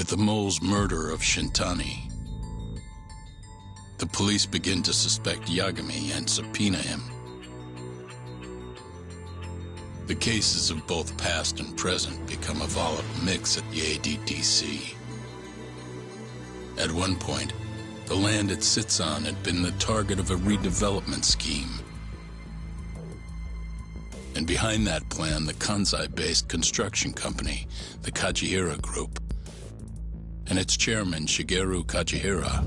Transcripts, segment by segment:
With the mole's murder of Shintani, the police begin to suspect Yagami and subpoena him. The cases of both past and present become a volatile mix at the ADDC. At one point, the land it sits on had been the target of a redevelopment scheme. And behind that plan, the Kansai-based construction company, the Kajihira Group, and its chairman, Shigeru Kajihira.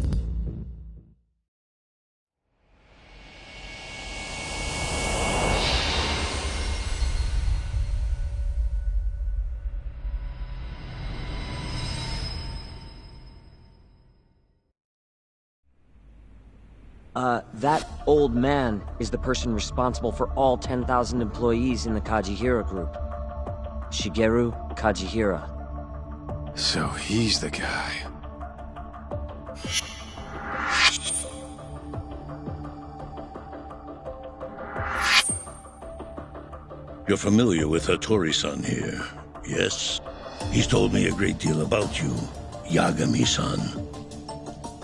That old man is the person responsible for all 10,000 employees in the Kajihira Group. Shigeru Kajihira. So he's the guy. You're familiar with Hattori-san here, yes? He's told me a great deal about you, Yagami-san.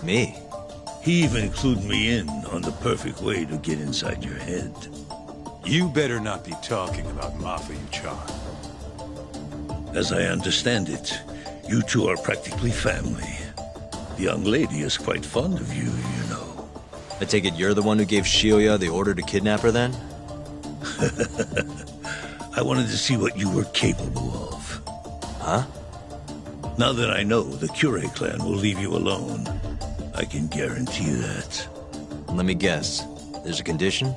Me? He even clued me in on the perfect way to get inside your head. You better not be talking about Mafuyu-chan. As I understand it, you two are practically family. The young lady is quite fond of you, you know. I take it you're the one who gave Shioya the order to kidnap her then? I wanted to see what you were capable of. Huh? Now that I know the Kure clan will leave you alone, I can guarantee that. Let me guess. There's a condition?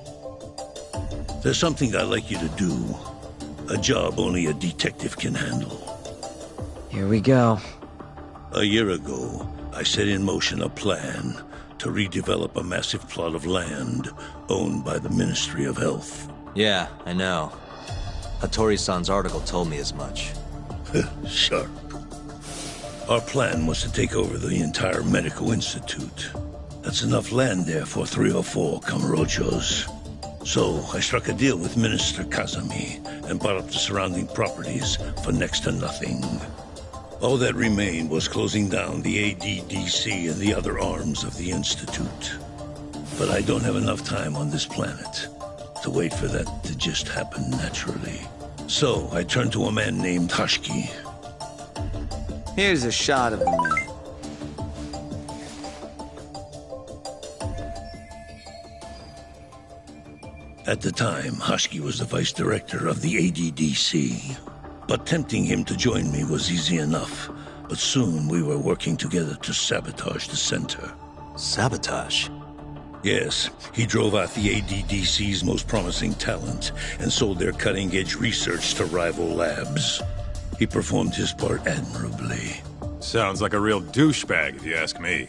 There's something I'd like you to do. A job only a detective can handle. Here we go. A year ago, I set in motion a plan to redevelop a massive plot of land owned by the Ministry of Health. Yeah, I know. Hattori-san's article told me as much. Sharp. Our plan was to take over the entire medical institute. That's enough land there for 3 or 4 Kamurochos. So I struck a deal with Minister Kazami and bought up the surrounding properties for next to nothing. All that remained was closing down the ADDC and the other arms of the institute. But I don't have enough time on this planet to wait for that to just happen naturally. So I turned to a man named Hashiki. Here's a shot of the man. At the time, Hashiki was the vice director of the ADDC. But tempting him to join me was easy enough. But soon we were working together to sabotage the center. Sabotage? Yes, he drove out the ADDC's most promising talent and sold their cutting-edge research to rival labs. He performed his part admirably. Sounds like a real douchebag, if you ask me.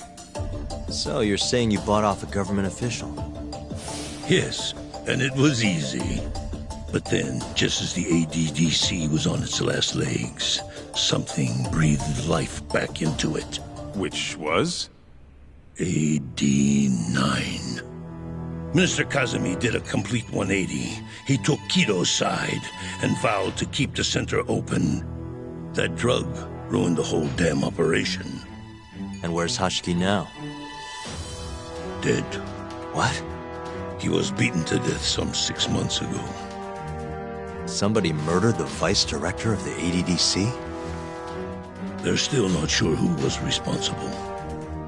So you're saying you bought off a government official? Yes, and it was easy. But then, just as the ADDC was on its last legs, something breathed life back into it. Which was? AD9. Minister Kazami did a complete 180. He took Kido's side and vowed to keep the center open. That drug ruined the whole damn operation. And where's Hashiki now? Dead. What? He was beaten to death some 6 months ago. Somebody murdered the vice director of the ADDC? They're still not sure who was responsible.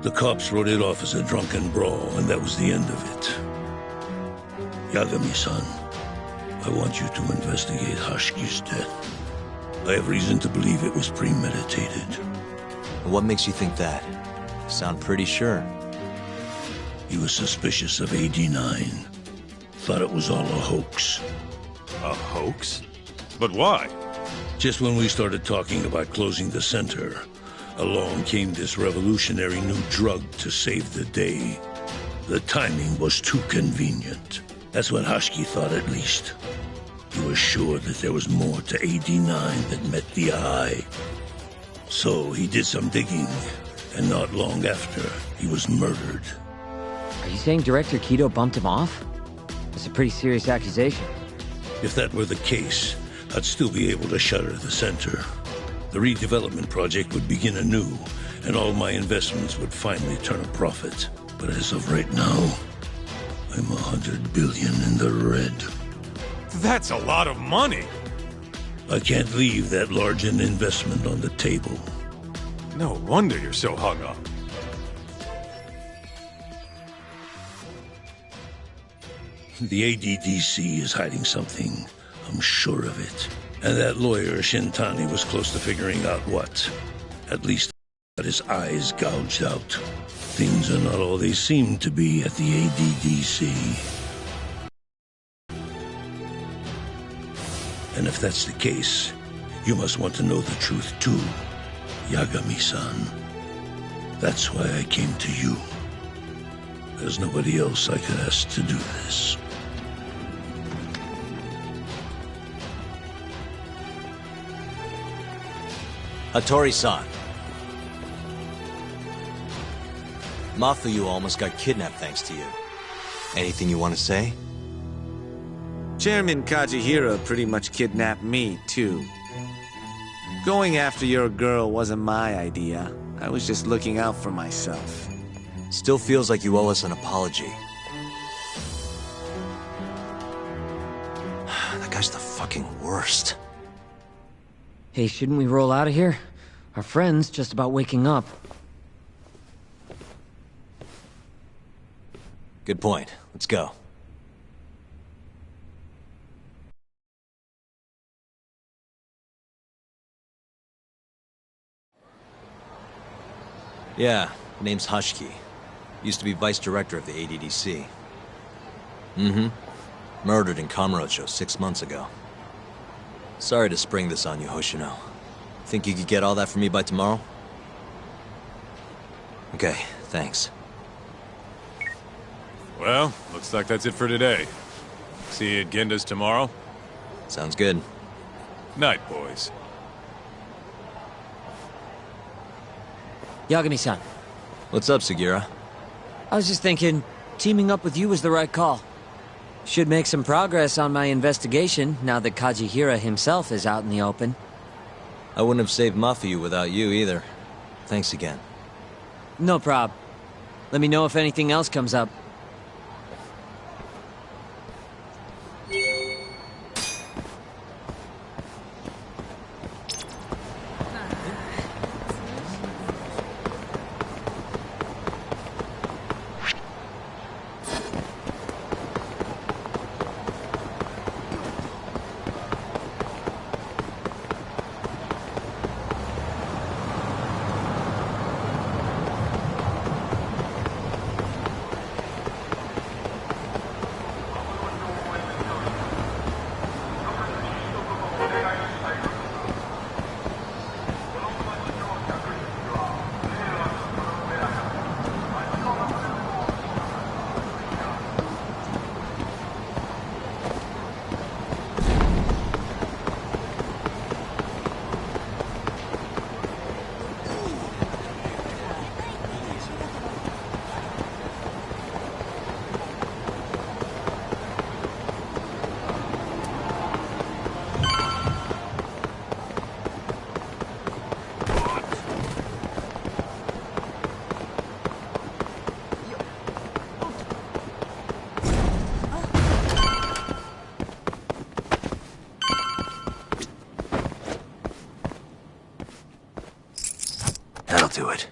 The cops wrote it off as a drunken brawl, and that was the end of it. Yagami-san, I want you to investigate Hashiki's death. I have reason to believe it was premeditated. What makes you think that? You sound pretty sure. He was suspicious of AD9. Thought it was all a hoax. A hoax? But why? Just when we started talking about closing the center, along came this revolutionary new drug to save the day. The timing was too convenient. That's what Hashiki thought, at least. He was sure that there was more to AD9 that met the eye. So he did some digging, and not long after, he was murdered. Are you saying Director Kido bumped him off? That's a pretty serious accusation. If that were the case, I'd still be able to shutter the center. The redevelopment project would begin anew, and all my investments would finally turn a profit. But as of right now, I'm 100 billion in the red. That's a lot of money. I can't leave that large an investment on the table. No wonder you're so hung up. The ADDC is hiding something. I'm sure of it. And that lawyer, Shintani, was close to figuring out what. At least got his eyes gouged out. Things are not all they seem to be at the ADDC. And if that's the case, you must want to know the truth too, Yagami-san. That's why I came to you. There's nobody else I could ask to do this. Hattori-san. Mafuyu almost got kidnapped thanks to you. Anything you want to say? Chairman Kajihira pretty much kidnapped me, too. Going after your girl wasn't my idea. I was just looking out for myself. Still feels like you owe us an apology. That guy's the fucking worst. Hey, shouldn't we roll out of here? Our friend's just about waking up. Good point. Let's go. Yeah, name's Hushki. Used to be vice director of the ADDC. Murdered in Kamurocho 6 months ago. Sorry to spring this on you, Hoshino. Think you could get all that for me by tomorrow? Okay, thanks. Well, looks like that's it for today. See you at Genda's tomorrow. Sounds good. Night, boys. Yagami-san, What's up, Sugira? I was just thinking, teaming up with you was the right call. Should make some progress on my investigation now that Kajihira himself is out in the open. I wouldn't have saved Mafuyu without you either. Thanks again. No prob. Let me know if anything else comes up. That'll do it.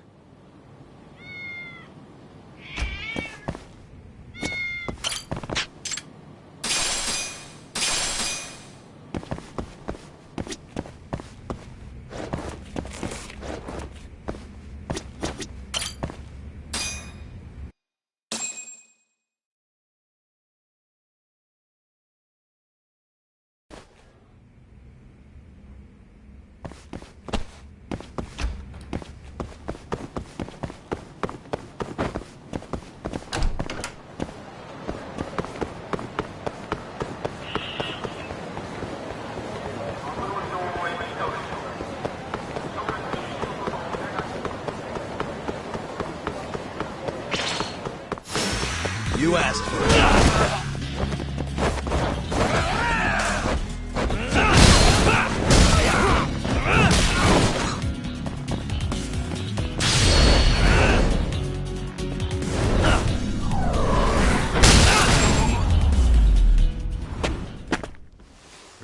You asked for it.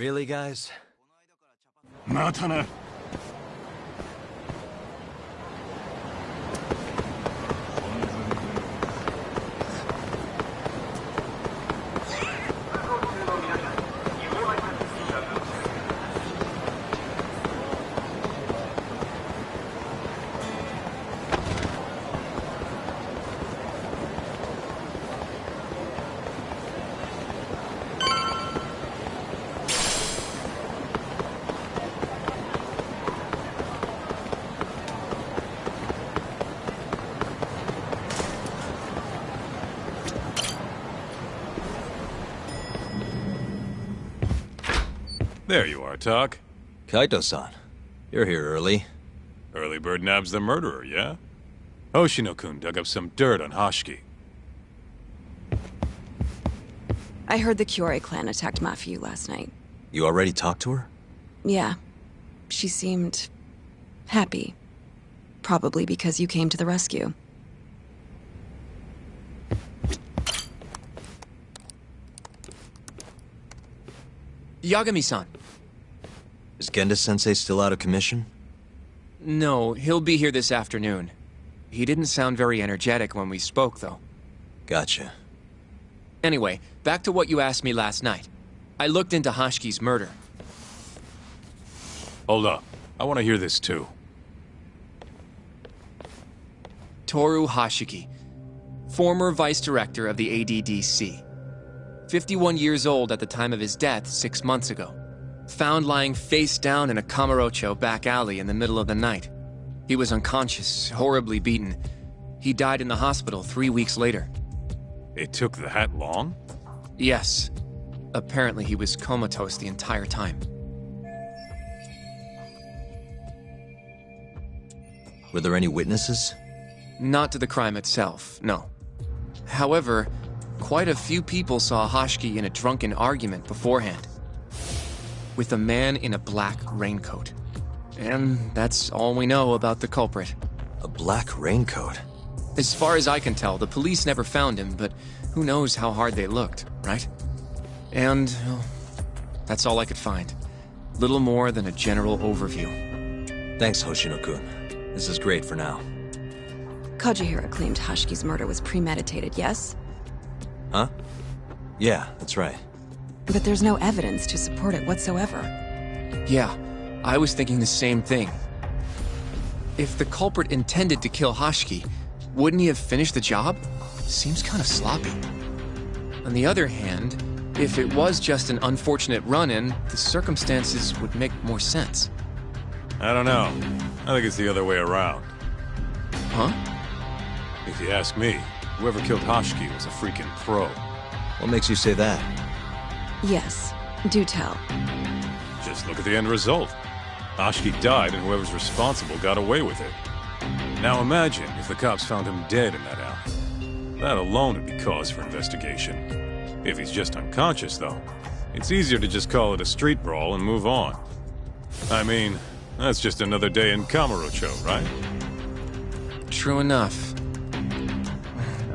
Really, guys? またな。There you are, Tak. Kaito-san, you're here early. Early bird nabs the murderer, yeah? Hoshino-kun dug up some dirt on Hashiki. I heard the Kyorei clan attacked Mafiu last night. You already talked to her? Yeah. She seemed... happy. Probably because you came to the rescue. Yagami-san. Is Genda-sensei still out of commission? No, he'll be here this afternoon. He didn't sound very energetic when we spoke, though. Gotcha. Anyway, back to what you asked me last night. I looked into Hashiki's murder. Hold up. I want to hear this too. Toru Hashiki, former vice director of the ADDC. 51 years old at the time of his death 6 months ago. Found lying face down in a Kamurocho back alley in the middle of the night. He was unconscious, horribly beaten. He died in the hospital 3 weeks later. It took that long? Yes. Apparently he was comatose the entire time. Were there any witnesses? Not to the crime itself, no. However, quite a few people saw Hashiki in a drunken argument beforehand. With a man in a black raincoat. And that's all we know about the culprit. A black raincoat? As far as I can tell, the police never found him, but who knows how hard they looked, right? And well, that's all I could find. Little more than a general overview. Thanks, Hoshino-kun. This is great for now. Kajihira claimed Hashiki's murder was premeditated, yes? Huh? Yeah, that's right. But there's no evidence to support it whatsoever. Yeah, I was thinking the same thing. If the culprit intended to kill Hashiki, wouldn't he have finished the job? Seems kind of sloppy. On the other hand, if it was just an unfortunate run-in, the circumstances would make more sense. I don't know. I think it's the other way around. Huh? If you ask me, whoever killed Hashiki was a freaking pro. What makes you say that? Yes, do tell. Just look at the end result. Hashiki died and whoever's responsible got away with it. Now imagine if the cops found him dead in that alley. That alone would be cause for investigation. If he's just unconscious, though, it's easier to just call it a street brawl and move on. I mean, that's just another day in Kamurocho, right? True enough.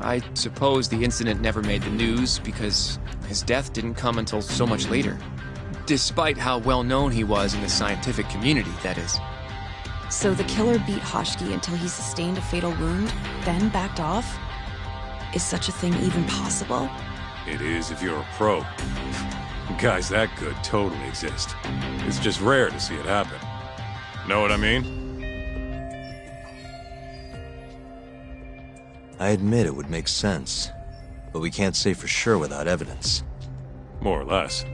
I suppose the incident never made the news because his death didn't come until so much later. Despite how well known he was in the scientific community, that is. So the killer beat Hashiki until he sustained a fatal wound, then backed off? Is such a thing even possible? It is if you're a pro. Guys that good totally exist. It's just rare to see it happen. Know what I mean? I admit it would make sense, but we can't say for sure without evidence. More or less.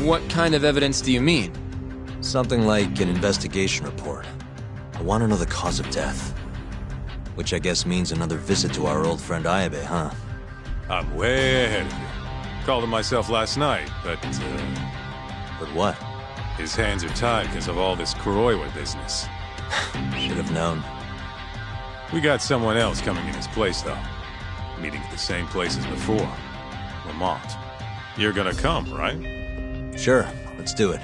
What kind of evidence do you mean? Something like an investigation report. I want to know the cause of death. Which I guess means another visit to our old friend Ayabe, huh? I'm way ahead of you. Called him myself last night, but, But what? his hands are tied because of all this Kuroiwa business. Should have known. We got someone else coming in his place, though. Meeting at the same place as before. Lamont. You're gonna come, right? Sure, let's do it.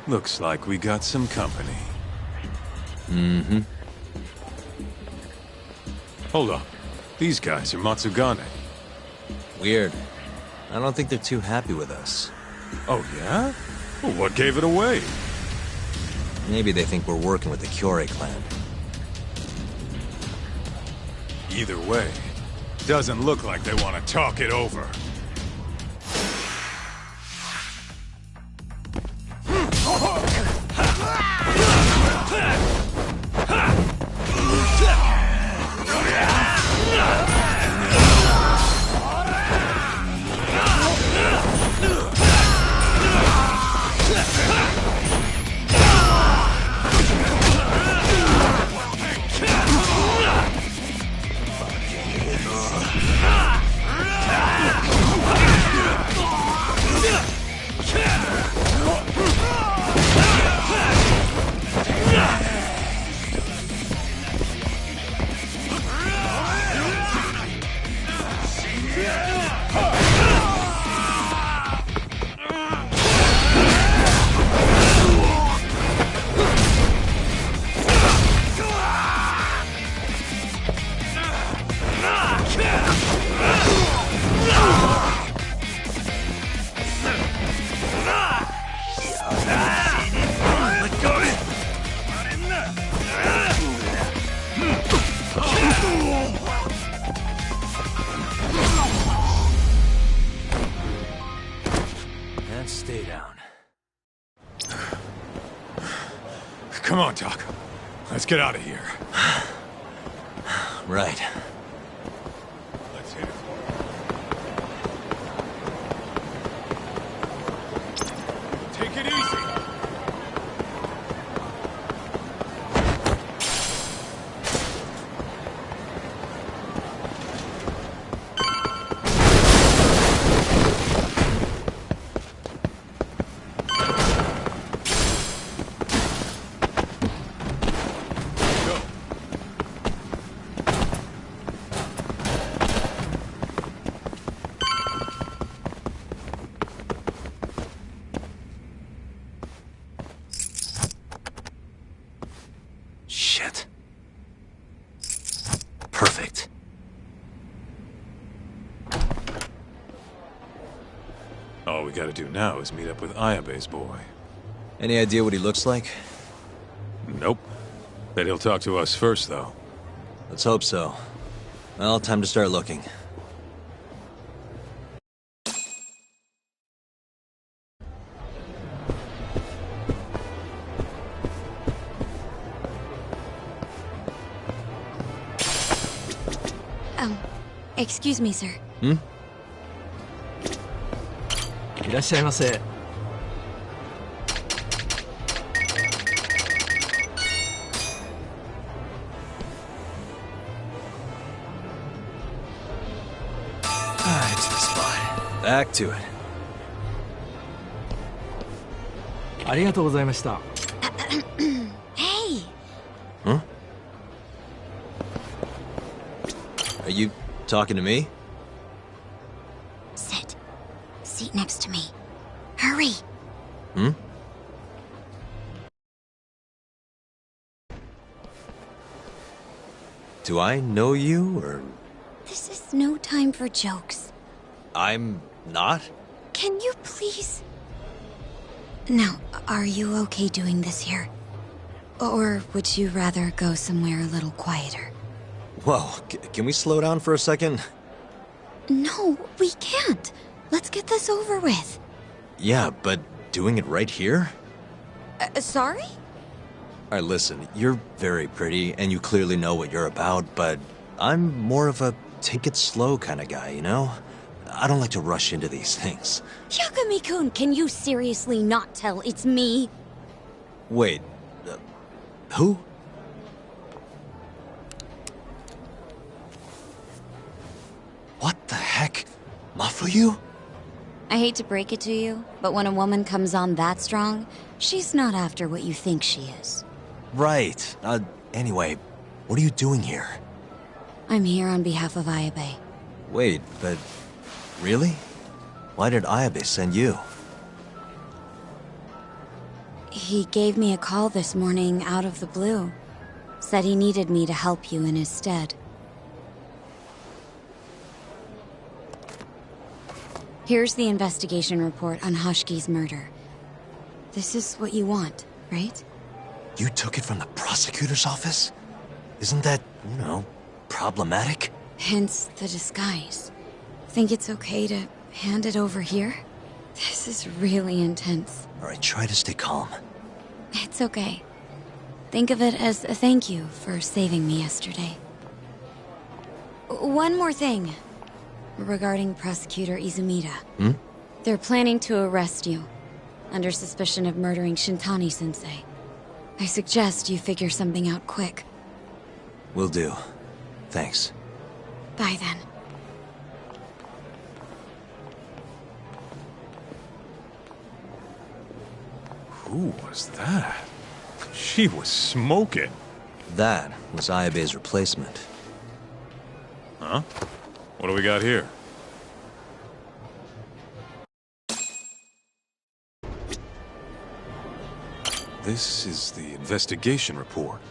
Looks like we got some company. Mm-hmm. Hold up. These guys are Matsugane. Weird. I don't think they're too happy with us. Oh, yeah? Well, what gave it away? Maybe they think we're working with the Kyorei clan. Either way, doesn't look like they want to talk it over. And stay down. Come on, Doc. Let's get out of here. Right. Let's hit it. Take it easy. Shit. Perfect. All we gotta do now is meet up with Ayabe's boy. Any idea what he looks like? Nope. Bet he'll talk to us first, though. Let's hope so. Well, time to start looking. Excuse me, sir. いらっしゃいませ。To the spot. Back to it. ありがとうございました。 Hey! Huh? Are you talking to me? Sit. Seat next to me. Hurry! Hmm? Do I know you, or... This is no time for jokes. I'm not? Can you please... Now, are you okay doing this here? Or would you rather go somewhere a little quieter? Whoa, can we slow down for a second? No, we can't. Let's get this over with. Yeah, but doing it right here? Sorry? Alright, listen, you're very pretty, and you clearly know what you're about, but I'm more of a take it slow kind of guy, you know? I don't like to rush into these things. Yagami-kun, can you seriously not tell it's me? Wait, who? What the heck? Mafuyu? I hate to break it to you, but when a woman comes on that strong, she's not after what you think she is. Right. Anyway, what are you doing here? I'm here on behalf of Ayabe. Wait, but... really? Why did Ayabe send you? He gave me a call this morning out of the blue. Said he needed me to help you in his stead. Here's the investigation report on Hoshki's murder. This is what you want, right? You took it from the prosecutor's office? Isn't that, you know, problematic? Hence the disguise. Think it's okay to hand it over here? This is really intense. All right, try to stay calm. It's okay. Think of it as a thank you for saving me yesterday. One more thing. Regarding Prosecutor Izumida. They're planning to arrest you, under suspicion of murdering Shintani-sensei. I suggest you figure something out quick. Will do. Thanks. Bye then. Who was that? She was smoking. That was Ayabe's replacement. Huh? What do we got here? This is the investigation report.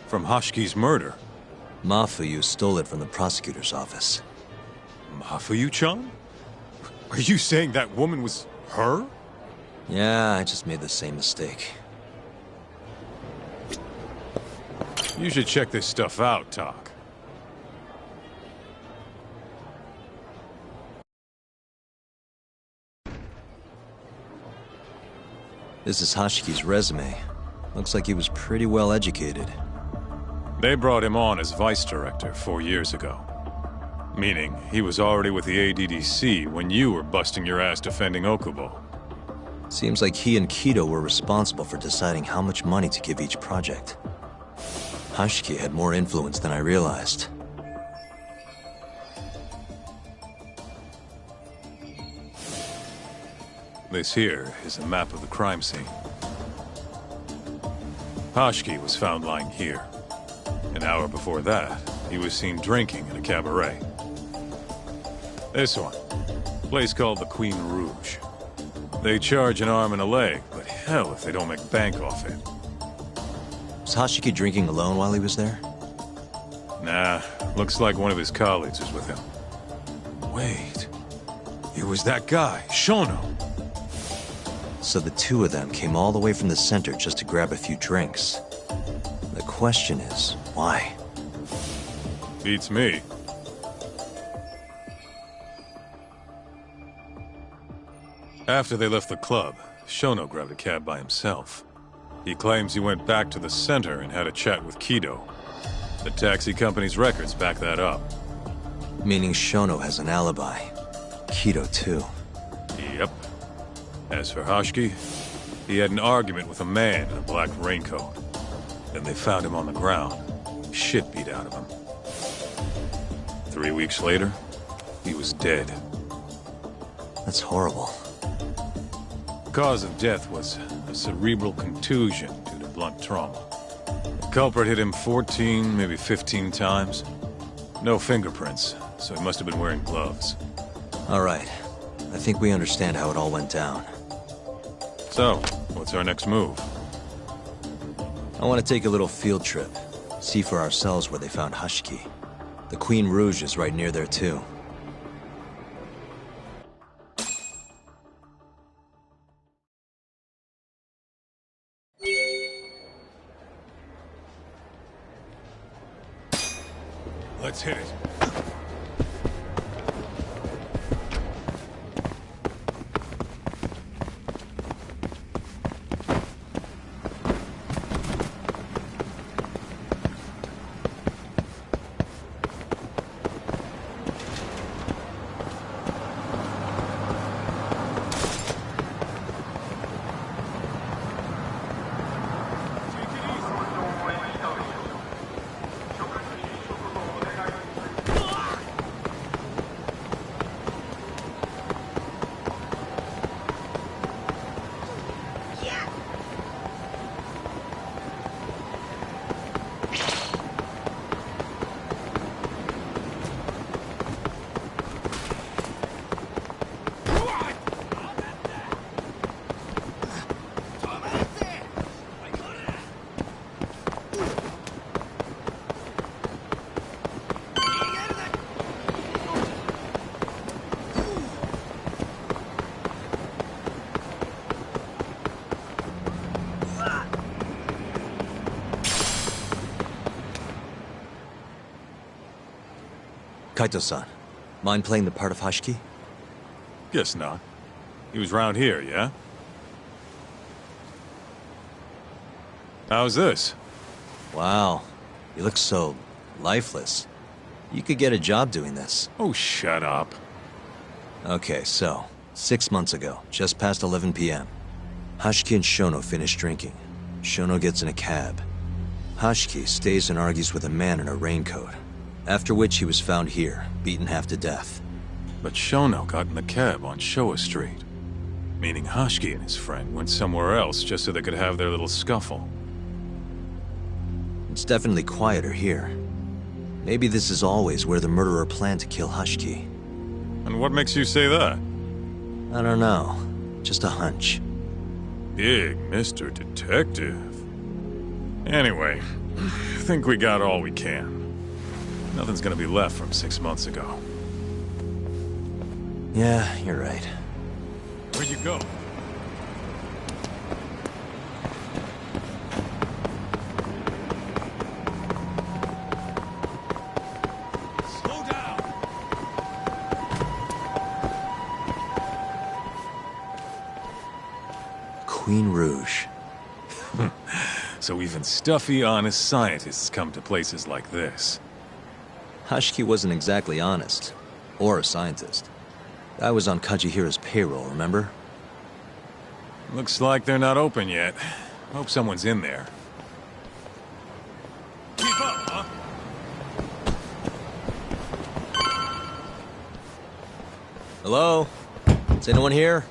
From Hoshki's murder. Mafuyu stole it from the prosecutor's office. Mafuyu-chan? Are you saying that woman was her? Yeah, I just made the same mistake. You should check this stuff out, Tak. This is Hoshki's resume. Looks like he was pretty well educated. They brought him on as vice director 4 years ago. Meaning, he was already with the ADDC when you were busting your ass defending Okubo. Seems like he and Kido were responsible for deciding how much money to give each project. Hoshiki had more influence than I realized. This here is a map of the crime scene. Hoshiki was found lying here. An hour before that, he was seen drinking in a cabaret. This one, a place called the Queen Rouge. They charge an arm and a leg, but hell if they don't make bank off it. Was Hoshiki drinking alone while he was there? Nah, looks like one of his colleagues is with him. Wait, it was that guy, Shono. So the two of them came all the way from the center just to grab a few drinks. The question is, why? Beats me. After they left the club, Shono grabbed a cab by himself. He claims he went back to the center and had a chat with Kido. The taxi company's records back that up. Meaning Shono has an alibi. Kido too. Yep. As for Hoshiki, he had an argument with a man in a black raincoat. Then they found him on the ground, shit beat out of him. 3 weeks later, he was dead. That's horrible. The cause of death was a cerebral contusion due to blunt trauma. The culprit hit him 14, maybe 15 times. No fingerprints, so he must have been wearing gloves. All right. I think we understand how it all went down. So, what's our next move? I want to take a little field trip. See for ourselves where they found Hoshiki. The Queen Rouge is right near there too. Let's hit it. Kaito-san, mind playing the part of Hashiki? Guess not. He was round here, yeah? How's this? Wow, you look so lifeless. You could get a job doing this. Oh, shut up. Okay, so, 6 months ago, just past 11 p.m., Hashiki and Shono finish drinking. Shono gets in a cab. Hashiki stays and argues with a man in a raincoat, after which he was found here, beaten half to death. But Shono got in the cab on Showa Street. Meaning Hashiki and his friend went somewhere else just so they could have their little scuffle. It's definitely quieter here. Maybe this is always where the murderer planned to kill Hashiki. And what makes you say that? I don't know. Just a hunch. Big Mr. Detective. Anyway, I think we got all we can. Nothing's gonna be left from 6 months ago. Yeah, you're right. Where'd you go? Slow down! Queen Rouge. So even stuffy, honest scientists come to places like this. Hashiki wasn't exactly honest. Or a scientist. I was on Kajihira's payroll, remember? Looks like they're not open yet. Hope someone's in there. Keep up, huh? Hello? Is anyone here?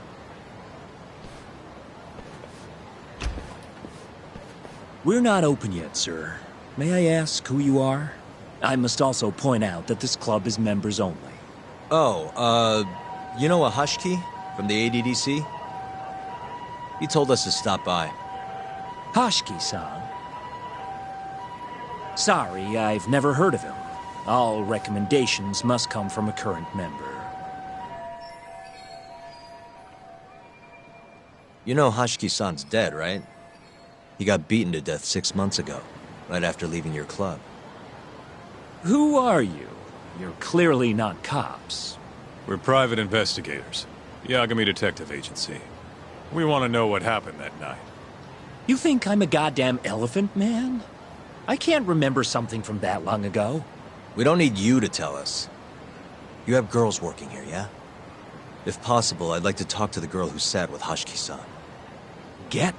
We're not open yet, sir. May I ask who you are? I must also point out that this club is members only. Oh, you know a Hashiki from the ADDC? He told us to stop by. Hashiki-san? Sorry, I've never heard of him. All recommendations must come from a current member. You know Hashiki-san's dead, right? He got beaten to death 6 months ago, right after leaving your club. Who are you? You're clearly not cops. We're private investigators. Yagami Detective Agency. We want to know what happened that night. You think I'm a goddamn elephant man? I can't remember something from that long ago. We don't need you to tell us. You have girls working here, yeah? If possible, I'd like to talk to the girl who sat with Hashiki-san. Get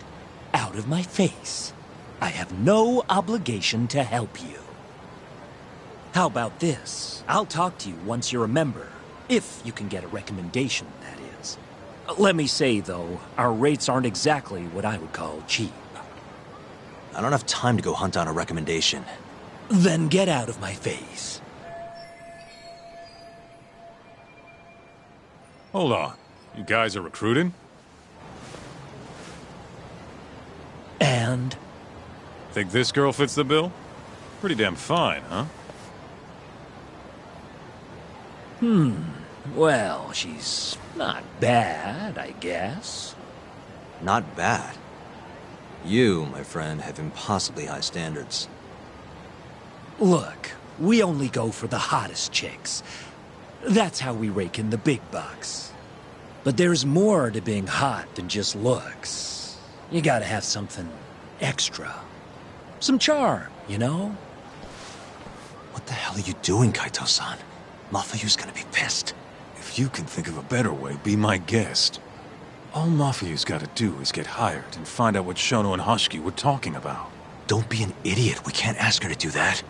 out of my face. I have no obligation to help you. How about this? I'll talk to you once you're a member. If you can get a recommendation, that is. Let me say, though, our rates aren't exactly what I would call cheap. I don't have time to go hunt down a recommendation. Then get out of my face. Hold on. You guys are recruiting? And? Think this girl fits the bill? Pretty damn fine, huh? Well, she's not bad, I guess. Not bad. You, my friend, have impossibly high standards. Look, we only go for the hottest chicks. That's how we rake in the big bucks. But there's more to being hot than just looks. You gotta have something extra. Some charm, you know? What the hell are you doing, Kaito-san? Mafuyu's gonna be pissed. If you can think of a better way, be my guest. All Mafuyu's gotta do is get hired and find out what Shono and Hashiki were talking about. Don't be an idiot. We can't ask her to do that.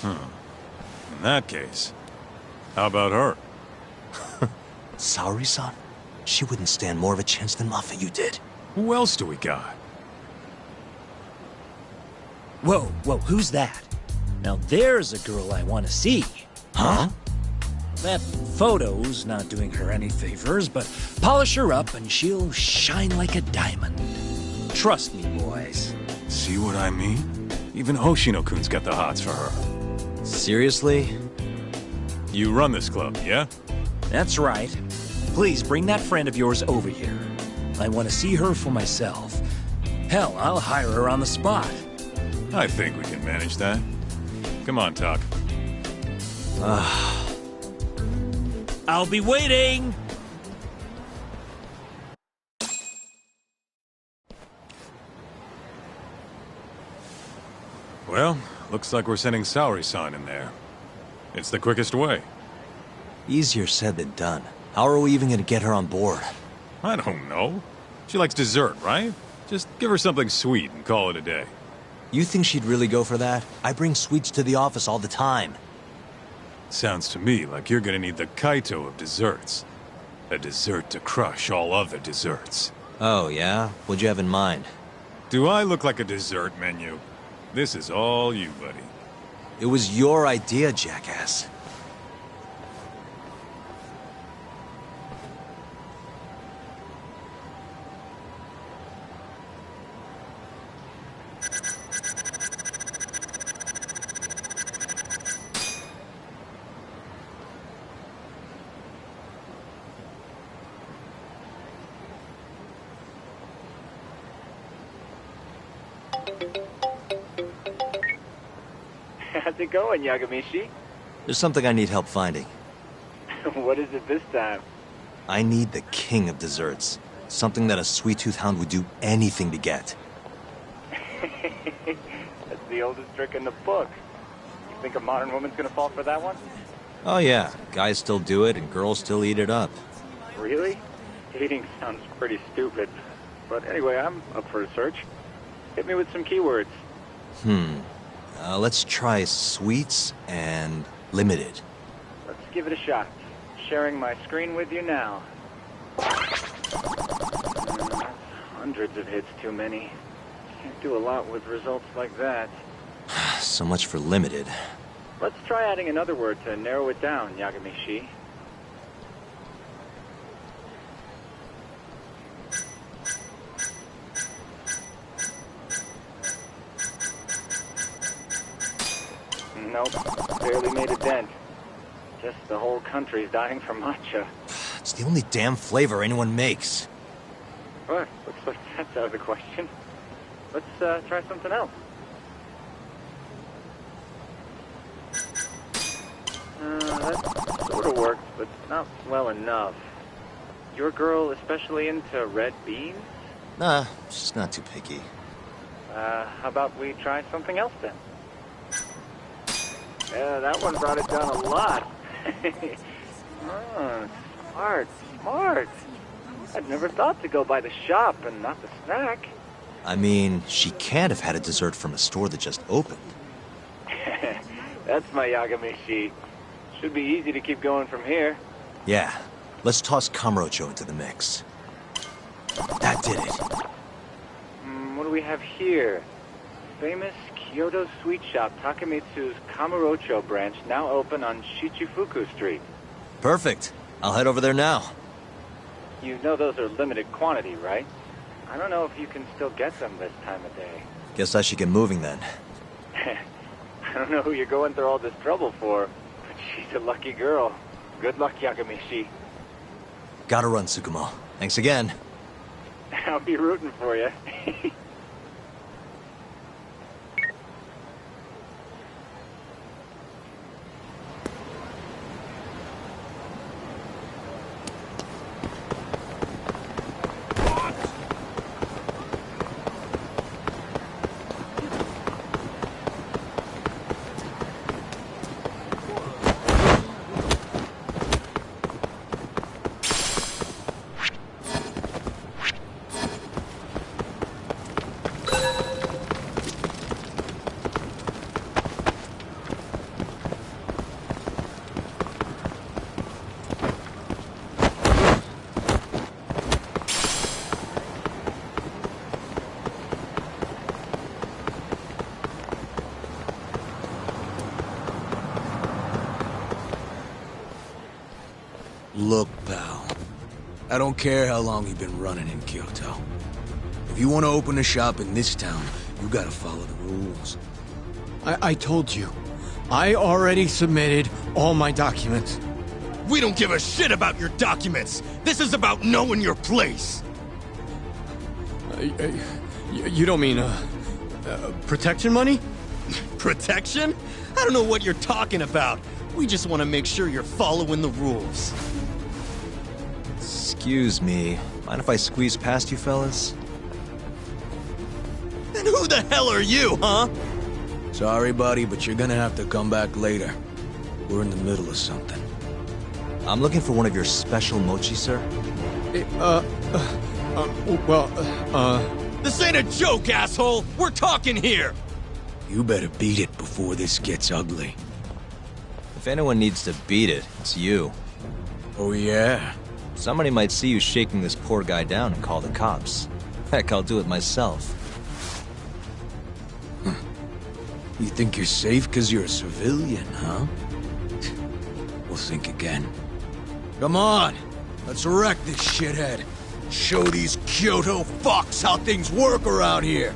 In that case, how about her? Saori-san? She wouldn't stand more of a chance than Mafuyu did. Who else do we got? Whoa, who's that? Now there's a girl I want to see. Huh? That photo's not doing her any favors, but polish her up and she'll shine like a diamond. Trust me, boys. See what I mean? Even Hoshino-kun's got the hots for her. Seriously? You run this club, yeah? That's right. Please bring that friend of yours over here. I want to see her for myself. Hell, I'll hire her on the spot. I think we can manage that. Come on, Talk. I'll be waiting! Well, looks like we're sending Saori-san in there. It's the quickest way. Easier said than done. How are we even gonna get her on board? I don't know. She likes dessert, right? Just give her something sweet and call it a day. You think she'd really go for that? I bring sweets to the office all the time. Sounds to me like you're gonna need the Kaito of desserts. A dessert to crush all other desserts. Oh, yeah? What'd you have in mind? Do I look like a dessert menu? This is all you, buddy. It was your idea, jackass. How's it going, Yagamishi? There's something I need help finding. What is it this time? I need the king of desserts. Something that a sweet-tooth hound would do anything to get. That's the oldest trick in the book. You think a modern woman's gonna fall for that one? Oh yeah, guys still do it and girls still eat it up. Really? Eating sounds pretty stupid. But anyway, I'm up for a search. Hit me with some keywords. Let's try sweets and limited. Let's give it a shot. Sharing my screen with you now. Hundreds of hits too many. Can't do a lot with results like that. So much for limited. Let's try adding another word to narrow it down, Yagamishi. Nope, barely made a dent. Guess the whole country's dying for matcha. It's the only damn flavor anyone makes. What? Looks like that's out of the question. Let's try something else. That sort of works, but not well enough. Your girl especially into red beans? Nah, she's not too picky. How about we try something else then? Yeah, that one brought it down a lot. Smart. I'd never thought to go by the shop and not the snack. I mean, she can't have had a dessert from a store that just opened. That's my Yagamishi. Should be easy to keep going from here. Yeah, let's toss Kamurocho into the mix. That did it. What do we have here? Famous Kyoto sweet shop Takemitsu's Kamurocho branch now open on Shichifuku Street. Perfect. I'll head over there now. You know those are limited quantity, right? I don't know if you can still get them this time of day. Guess I should get moving then. I don't know who you're going through all this trouble for, but she's a lucky girl. Good luck, Yagamishi. Gotta run, Tsukumo. Thanks again. I'll be rooting for you. Look, pal. I don't care how long you've been running in Kyoto. If you want to open a shop in this town, you gotta follow the rules. I told you. I already submitted all my documents. We don't give a shit about your documents! This is about knowing your place! You don't mean, protection money? Protection? I don't know what you're talking about. We just want to make sure you're following the rules. Excuse me. Mind if I squeeze past you fellas? And who the hell are you, huh? Sorry, buddy, but you're gonna have to come back later. We're in the middle of something. I'm looking for one of your special mochi, sir. This ain't a joke, asshole! We're talking here! You better beat it before this gets ugly. If anyone needs to beat it, it's you. Oh, yeah? Somebody might see you shaking this poor guy down and call the cops. Heck, I'll do it myself. You think you're safe because you're a civilian, huh? We'll think again. Come on! Let's wreck this shithead! Show these Kyoto fucks how things work around here!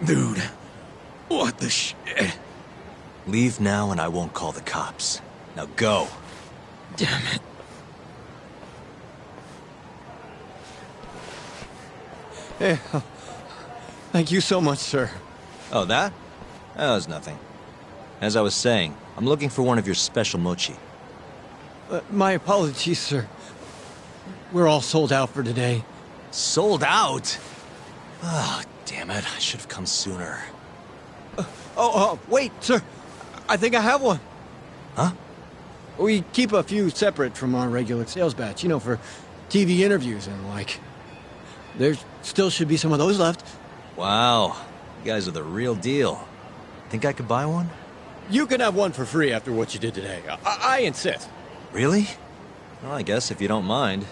Dude, what the shit? Leave now and I won't call the cops. Now go. Damn it. Hey, thank you so much, sir. Oh, that? That was nothing. As I was saying, I'm looking for one of your special mochi. My apologies, sir. We're all sold out for today. Sold out? Oh, damn it. I should have come sooner. Wait, sir. I think I have one. Huh? We keep a few separate from our regular sales batch, you know, for TV interviews and the like. There still should be some of those left. Wow. You guys are the real deal. Think I could buy one? You can have one for free after what you did today. I insist. Really? Well, I guess if you don't mind.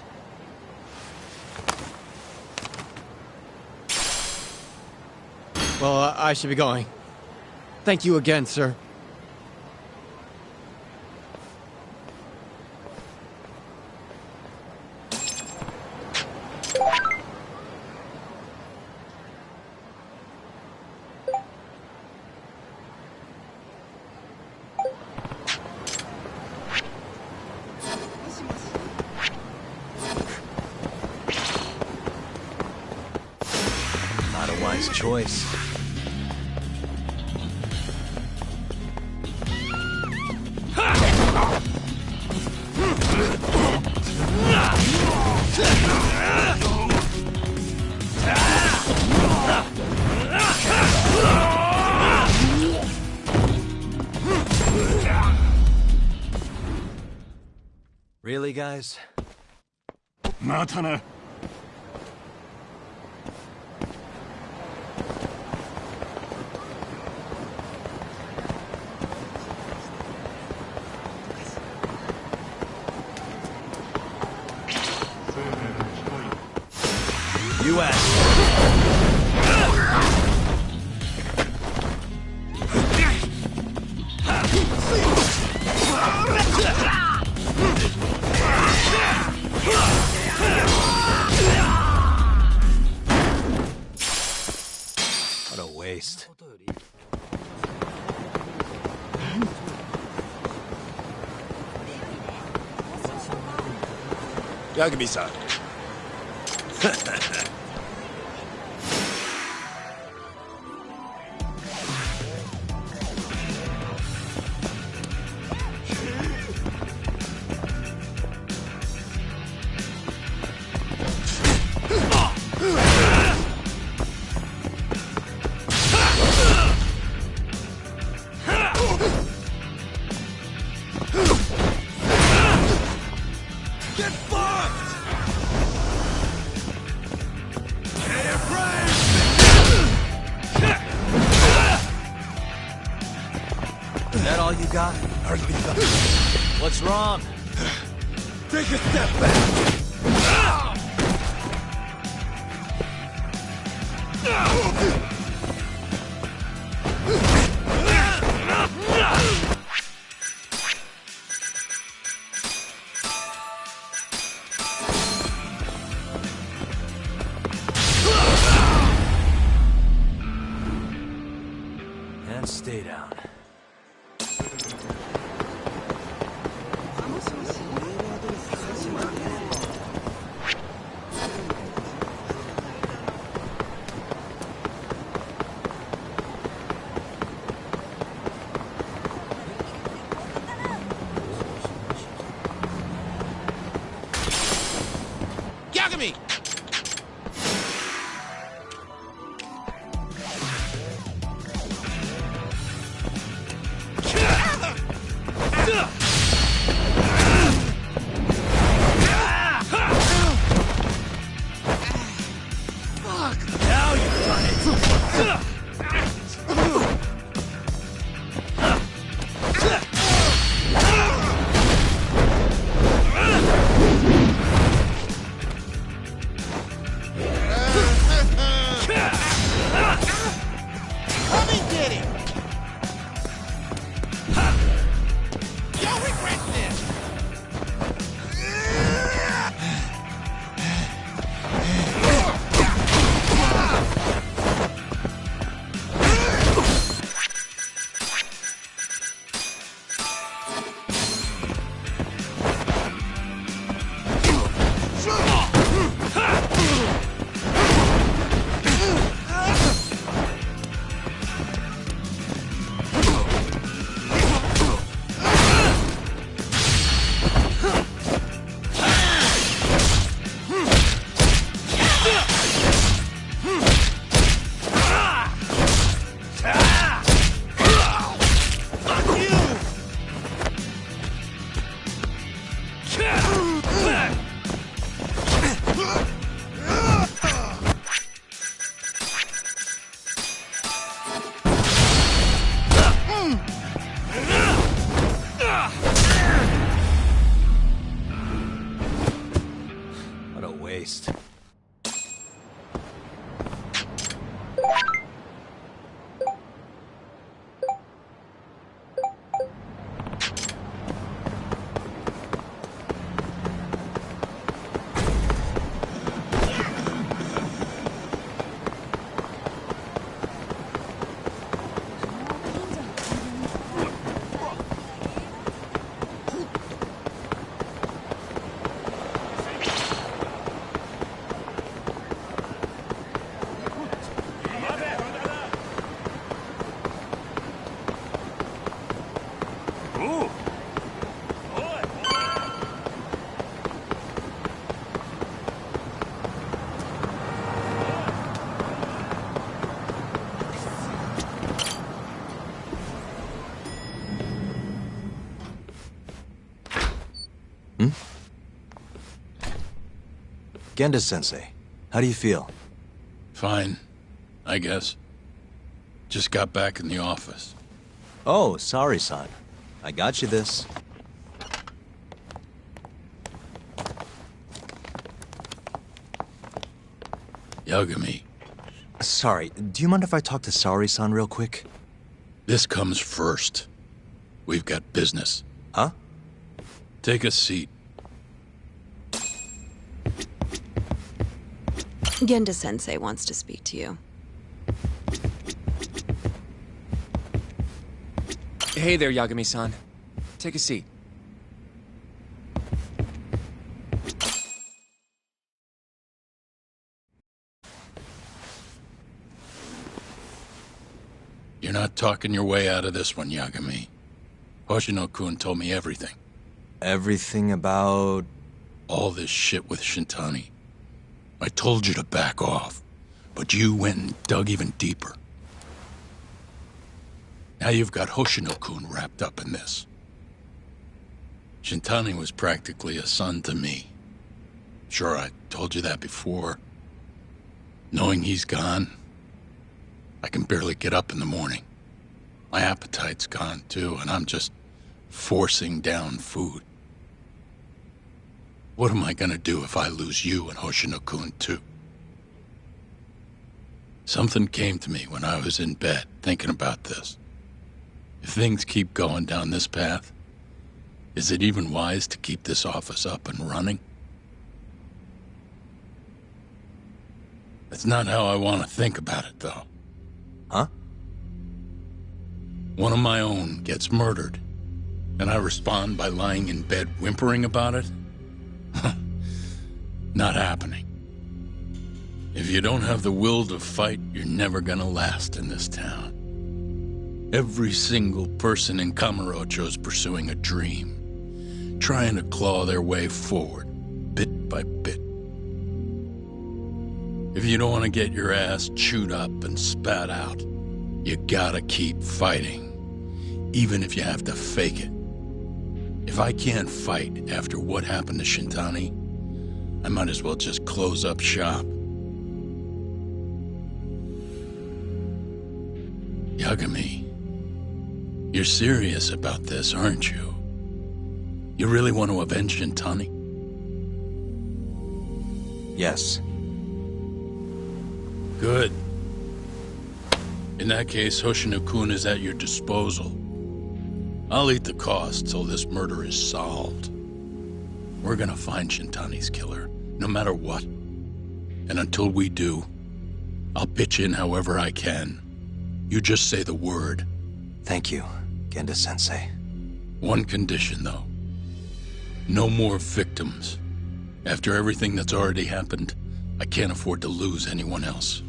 Well, I should be going. Thank you again, sir. Not a wise choice. Really, guys? またな。What a waste. Yagami-san. all you got? Hardly that. What's wrong? Take a step back! And stay down. Yagami! Now you've done it! Come and get him! You'll regret this! What a waste. Genda-sensei, how do you feel? Fine, I guess. Just got back in the office. Oh, sorry, son. I got you this. Yagami, Sorry, do you mind if I talk to Saori-san real quick? this comes first. We've got business. Huh? Take a seat. Genda-sensei wants to speak to you. Hey there, Yagami-san. Take a seat. You're not talking your way out of this one, Yagami. Hoshino-kun told me everything. Everything about... All this shit with Shintani. I told you to back off, but you went and dug even deeper. Now you've got Hoshino-kun wrapped up in this. Shintani was practically a son to me. Sure, I told you that before. Knowing he's gone, I can barely get up in the morning. My appetite's gone too, and I'm just forcing down food. What am I gonna do if I lose you and Hoshino-kun too? Something came to me when I was in bed thinking about this. If things keep going down this path, is it even wise to keep this office up and running? That's not how I want to think about it, though. Huh? One of my own gets murdered, and I respond by lying in bed whimpering about it? Not happening. If you don't have the will to fight, you're never gonna last in this town. Every single person in Kamurocho's pursuing a dream, trying to claw their way forward, bit by bit. If you don't want to get your ass chewed up and spat out, you gotta keep fighting, even if you have to fake it. If I can't fight after what happened to Shintani, I might as well just close up shop. Yagami, you're serious about this, aren't you? You really want to avenge Shintani? Yes. Good. In that case, Hoshino-kun is at your disposal. I'll eat the cost till this murder is solved. We're gonna find Shintani's killer, no matter what. And until we do, I'll pitch in however I can. You just say the word. Thank you, Genda-sensei. One condition, though. No more victims. After everything that's already happened, I can't afford to lose anyone else.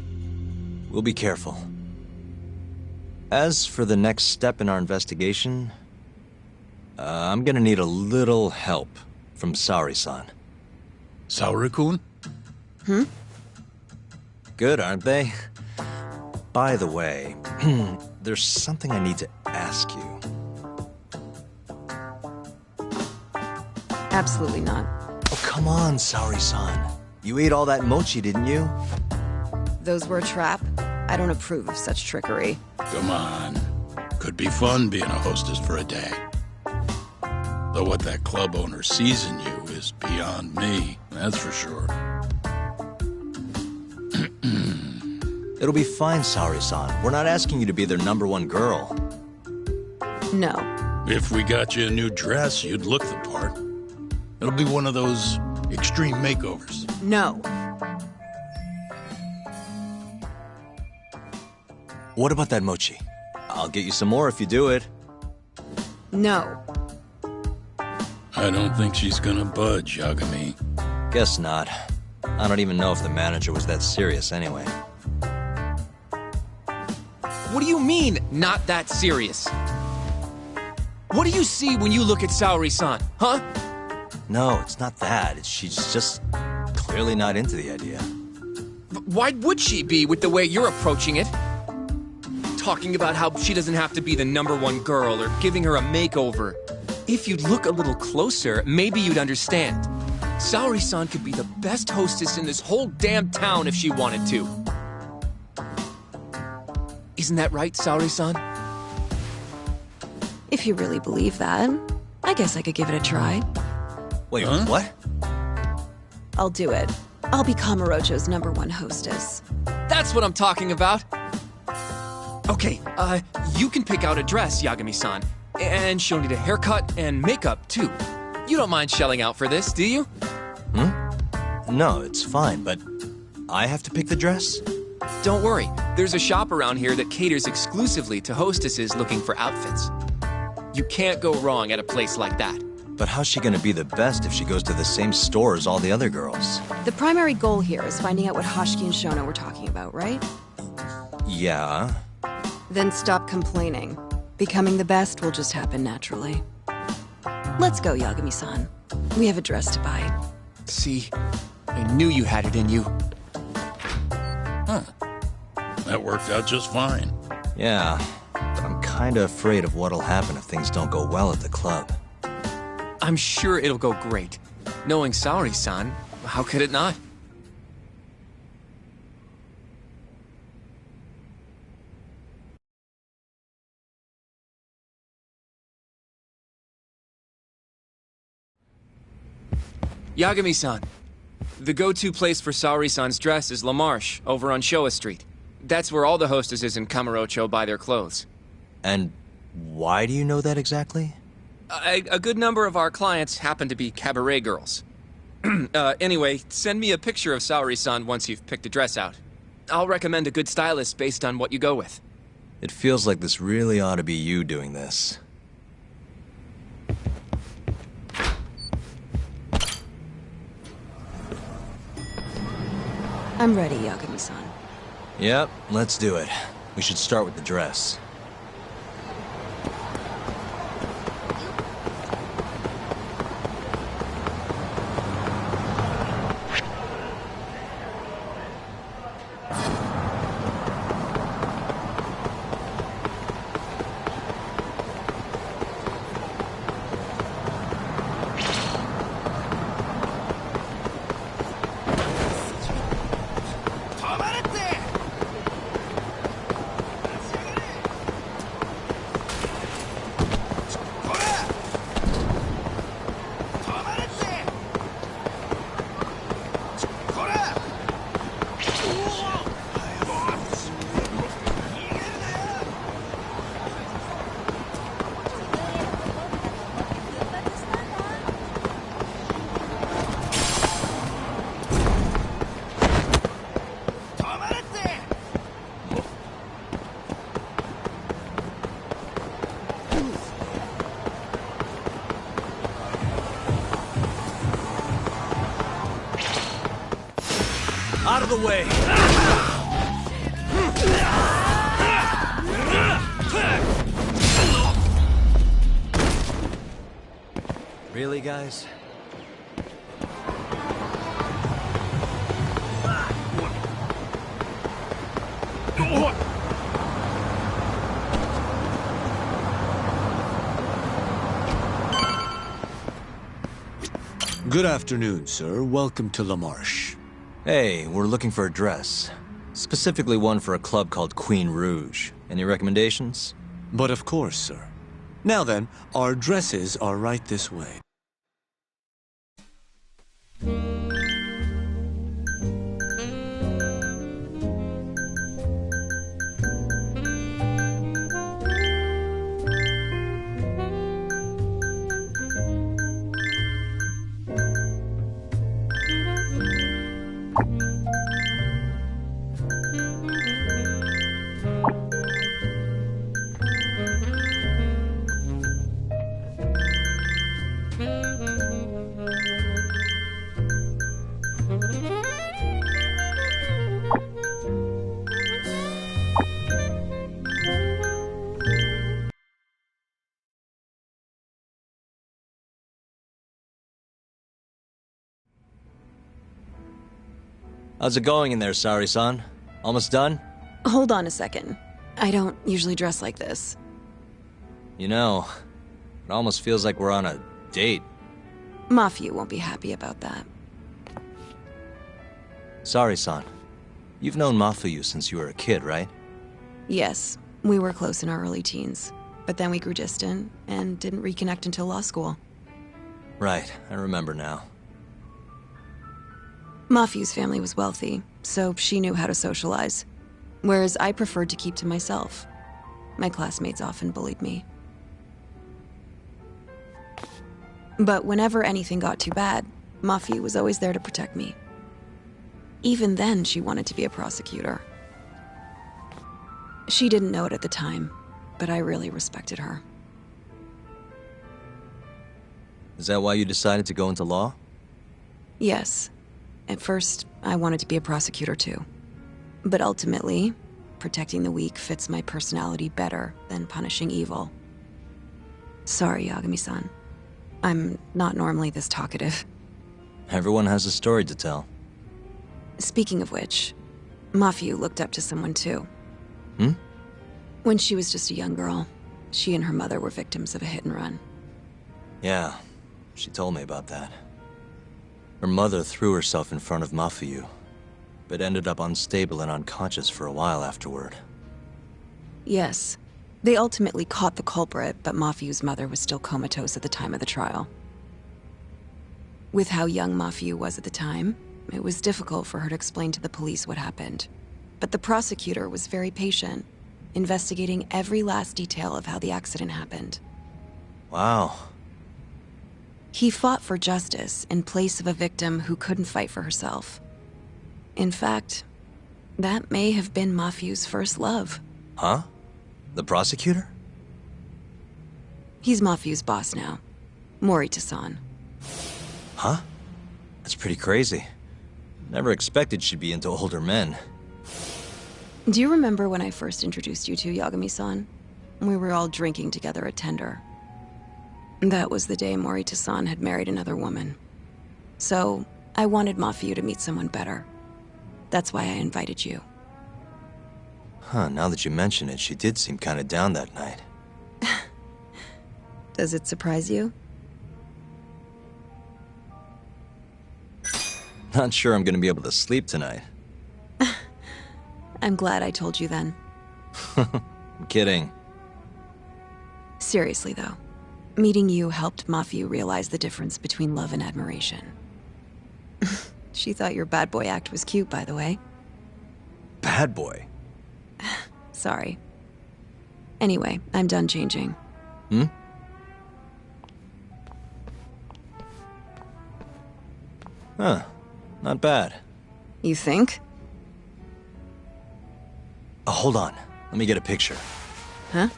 We'll be careful. As for the next step in our investigation, I'm gonna need a little help from Saori-san. Saori-kun? Good, aren't they? By the way, there's something I need to ask you. Absolutely not. Oh, come on, Saori-san. You ate all that mochi, didn't you? Those were a trap. I don't approve of such trickery. Come on. Could be fun being a hostess for a day. Though what that club owner sees in you is beyond me, that's for sure. It'll be fine, Saori-san. We're not asking you to be their #1 girl. No. If we got you a new dress, you'd look the part. It'll be one of those extreme makeovers. No. What about that mochi? I'll get you some more if you do it. No. I don't think she's gonna budge, Yagami. Guess not. I don't even know if the manager was that serious anyway. What do you mean, not that serious? What do you see when you look at Saori-san, huh? No, it's not that. She's just clearly not into the idea. Why would she be with the way you're approaching it? Talking about how she doesn't have to be the #1 girl or giving her a makeover. If you'd look a little closer, maybe you'd understand. Saori-san could be the best hostess in this whole damn town if she wanted to. Isn't that right, Saori-san? If you really believe that, I guess I could give it a try. Wait, what? I'll do it. I'll be Kamurocho's #1 hostess. That's what I'm talking about. Okay, you can pick out a dress, Yagami-san. And she'll need a haircut and makeup, too. You don't mind shelling out for this, do you? No, it's fine, but I have to pick the dress? Don't worry. There's a shop around here that caters exclusively to hostesses looking for outfits. You can't go wrong at a place like that. But how's she gonna be the best if she goes to the same store as all the other girls? The primary goal here is finding out what Hashiki and Shono were talking about, right? Yeah. Then stop complaining. Becoming the best will just happen naturally. Let's go, Yagami-san. We have a dress to buy. See? I knew you had it in you. Huh. That worked out just fine. Yeah, but I'm kinda afraid of what'll happen if things don't go well at the club. I'm sure it'll go great. Knowing Saori-san, how could it not? Yagami-san. The go-to place for Saori-san's dress is La Marche, over on Showa Street. That's where all the hostesses in Kamurocho buy their clothes. And why do you know that exactly? A good number of our clients happen to be cabaret girls. Anyway, send me a picture of Saori-san once you've picked a dress out. I'll recommend a good stylist based on what you go with. It feels like this really ought to be you doing this. I'm ready, Yagami-san. Yep, let's do it. We should start with the dress. Out of the way! Really, guys? Good afternoon, sir. Welcome to La Marche. Hey, we're looking for a dress. Specifically one for a club called Queen Rouge. Any recommendations? But of course, sir. Now then, our dresses are right this way. How's it going in there, Saori-san? Almost done? Hold on a second. I don't usually dress like this. You know, it almost feels like we're on a date. Mafia won't be happy about that. Saori-san, you've known Mafuyu since you were a kid, right? Yes, we were close in our early teens. But then we grew distant and didn't reconnect until law school. Right, I remember now. Mafuyu's family was wealthy, so she knew how to socialize. Whereas I preferred to keep to myself. My classmates often bullied me. But whenever anything got too bad, Mafuyu was always there to protect me. Even then, she wanted to be a prosecutor. She didn't know it at the time, but I really respected her. Is that why you decided to go into law? Yes. At first, I wanted to be a prosecutor too. But ultimately, protecting the weak fits my personality better than punishing evil. Sorry, Yagami-san. I'm not normally this talkative. Everyone has a story to tell. Speaking of which, Mafuyu looked up to someone too. Hmm? When she was just a young girl, she and her mother were victims of a hit and run. Yeah, she told me about that. Her mother threw herself in front of Mafuyu, but ended up unstable and unconscious for a while afterward. Yes. They ultimately caught the culprit, but Mafuyu's mother was still comatose at the time of the trial. With how young Mafiu was at the time, it was difficult for her to explain to the police what happened. But the prosecutor was very patient, investigating every last detail of how the accident happened. Wow. He fought for justice in place of a victim who couldn't fight for herself. In fact, that may have been Mafiu's first love. Huh? The prosecutor? He's Mafiu's boss now. Morita-san. Huh? That's pretty crazy. Never expected she'd be into older men. Do you remember when I first introduced you to Yagami-san? We were all drinking together at Tender. That was the day Morita-san had married another woman. So, I wanted Mafiu to meet someone better. That's why I invited you. Huh, now that you mention it, she did seem kinda down that night. Does it surprise you? Not sure I'm gonna be able to sleep tonight. I'm glad I told you then. I'm kidding. Seriously though, meeting you helped Mafiu realize the difference between love and admiration. She thought your bad boy act was cute, by the way. Bad boy? Sorry. Anyway, I'm done changing. Hmm? Huh. Not bad. You think? Oh, hold on. Let me get a picture. Huh?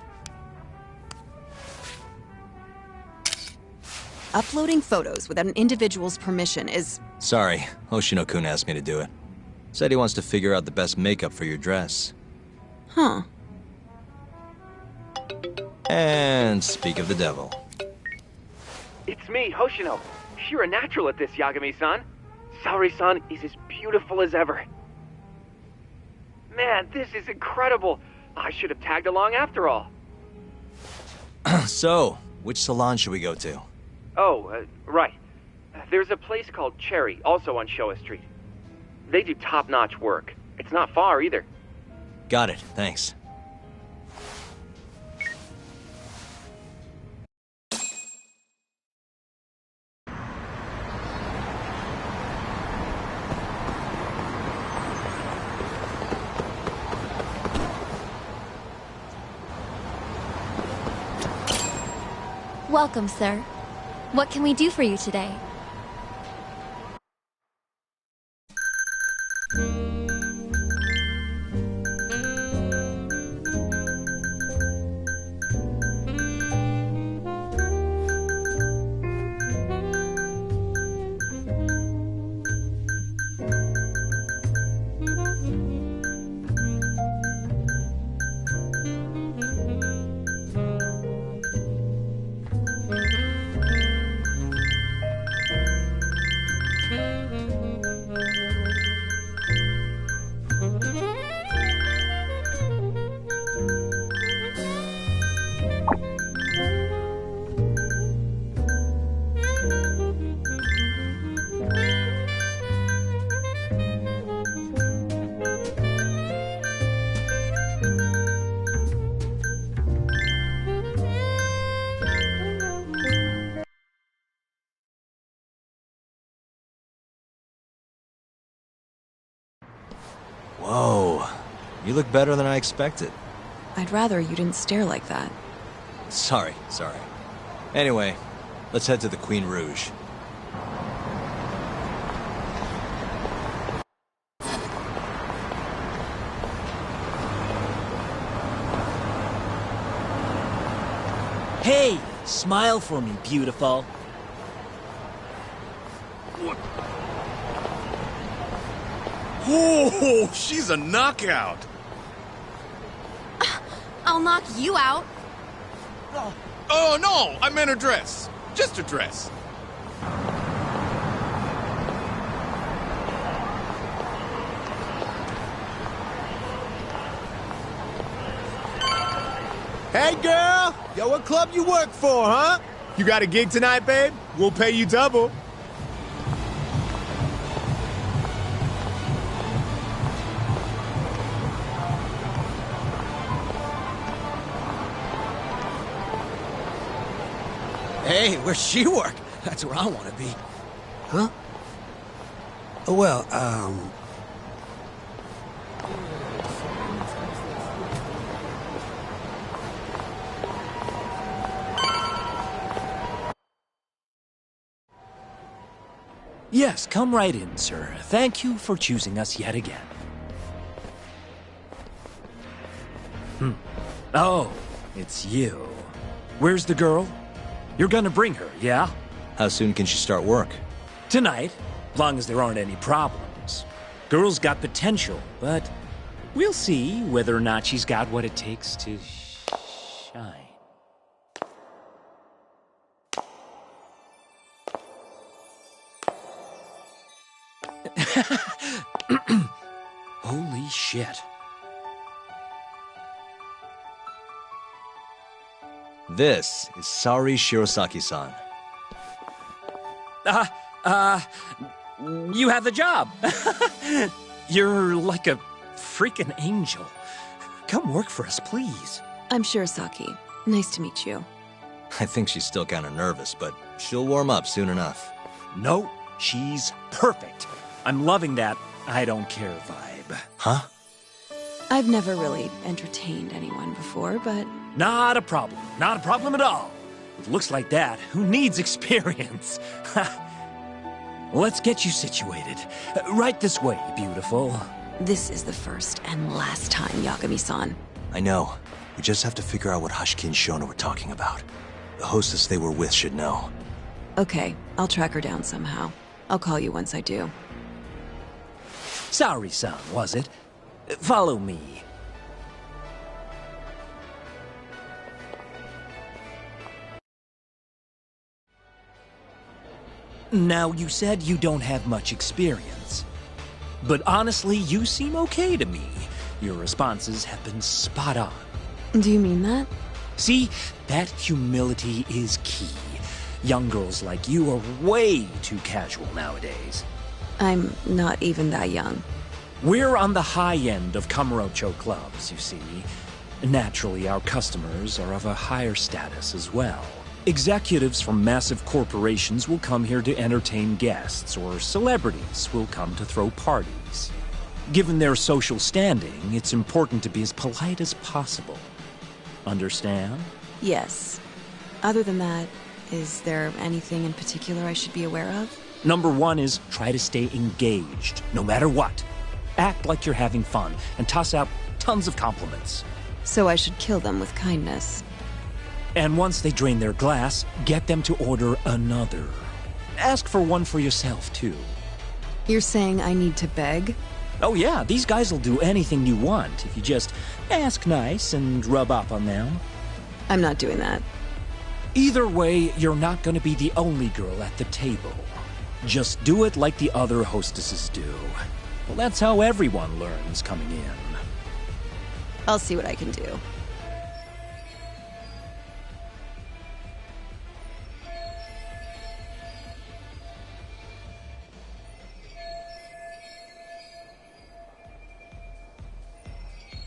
Uploading photos without an individual's permission is... Sorry, Hoshino-kun asked me to do it. Said he wants to figure out the best makeup for your dress. Huh. And speak of the devil. It's me, Hoshino. You're a natural at this, Yagami-san. Saori-san is as beautiful as ever. Man, this is incredible. I should have tagged along after all. So, which salon should we go to? Oh, right. There's a place called Cherry, also on Showa Street. They do top-notch work. It's not far, either. Got it, thanks. Welcome, sir. What can we do for you today? Whoa, you look better than I expected. I'd rather you didn't stare like that. Sorry. Anyway, let's head to the Queen Rouge. Hey, smile for me, beautiful. Oh, she's a knockout. I'll knock you out. Oh, no, I meant her dress. Just her dress. Hey, girl! Yo, what club you work for, huh? You got a gig tonight, babe? We'll pay you double. Hey, where's she work? That's where I want to be. Huh? Well, Yes, come right in, sir. Thank you for choosing us yet again. Oh, it's you. Where's the girl? You're gonna bring her, yeah? How soon can she start work? Tonight, long as there aren't any problems. Girl's got potential, but we'll see whether or not she's got what it takes to shine. Holy shit. This is Saori Shirosaki-san. You have the job. You're like a freaking angel. Come work for us, please. I'm Shirosaki. Nice to meet you. I think she's still kind of nervous, but she'll warm up soon enough. No, she's perfect. I'm loving that I don't care vibe. Huh? I've never really entertained anyone before, but... Not a problem. Not a problem at all. With looks like that, who needs experience? Let's get you situated. Right this way, beautiful. This is the first and last time, Yagami-san. I know. We just have to figure out what Hashiki and Shono were talking about. The hostess they were with should know. Okay, I'll track her down somehow. I'll call you once I do. Saori-san, was it? Follow me. Now, you said you don't have much experience. But honestly, you seem okay to me. Your responses have been spot on. Do you mean that? See, that humility is key. Young girls like you are way too casual nowadays. I'm not even that young. We're on the high end of Kamurocho clubs, you see. Naturally, our customers are of a higher status as well. Executives from massive corporations will come here to entertain guests, or celebrities will come to throw parties. Given their social standing, it's important to be as polite as possible. Understand? Yes. Other than that, is there anything in particular I should be aware of? Number one is try to stay engaged, no matter what. Act like you're having fun, and toss out tons of compliments. So I should kill them with kindness. And once they drain their glass, get them to order another. Ask for one for yourself, too. You're saying I need to beg? Oh yeah, these guys will do anything you want if you just ask nice and rub up on them. I'm not doing that. Either way, you're not going to be the only girl at the table. Just do it like the other hostesses do. Well, that's how everyone learns coming in. I'll see what I can do.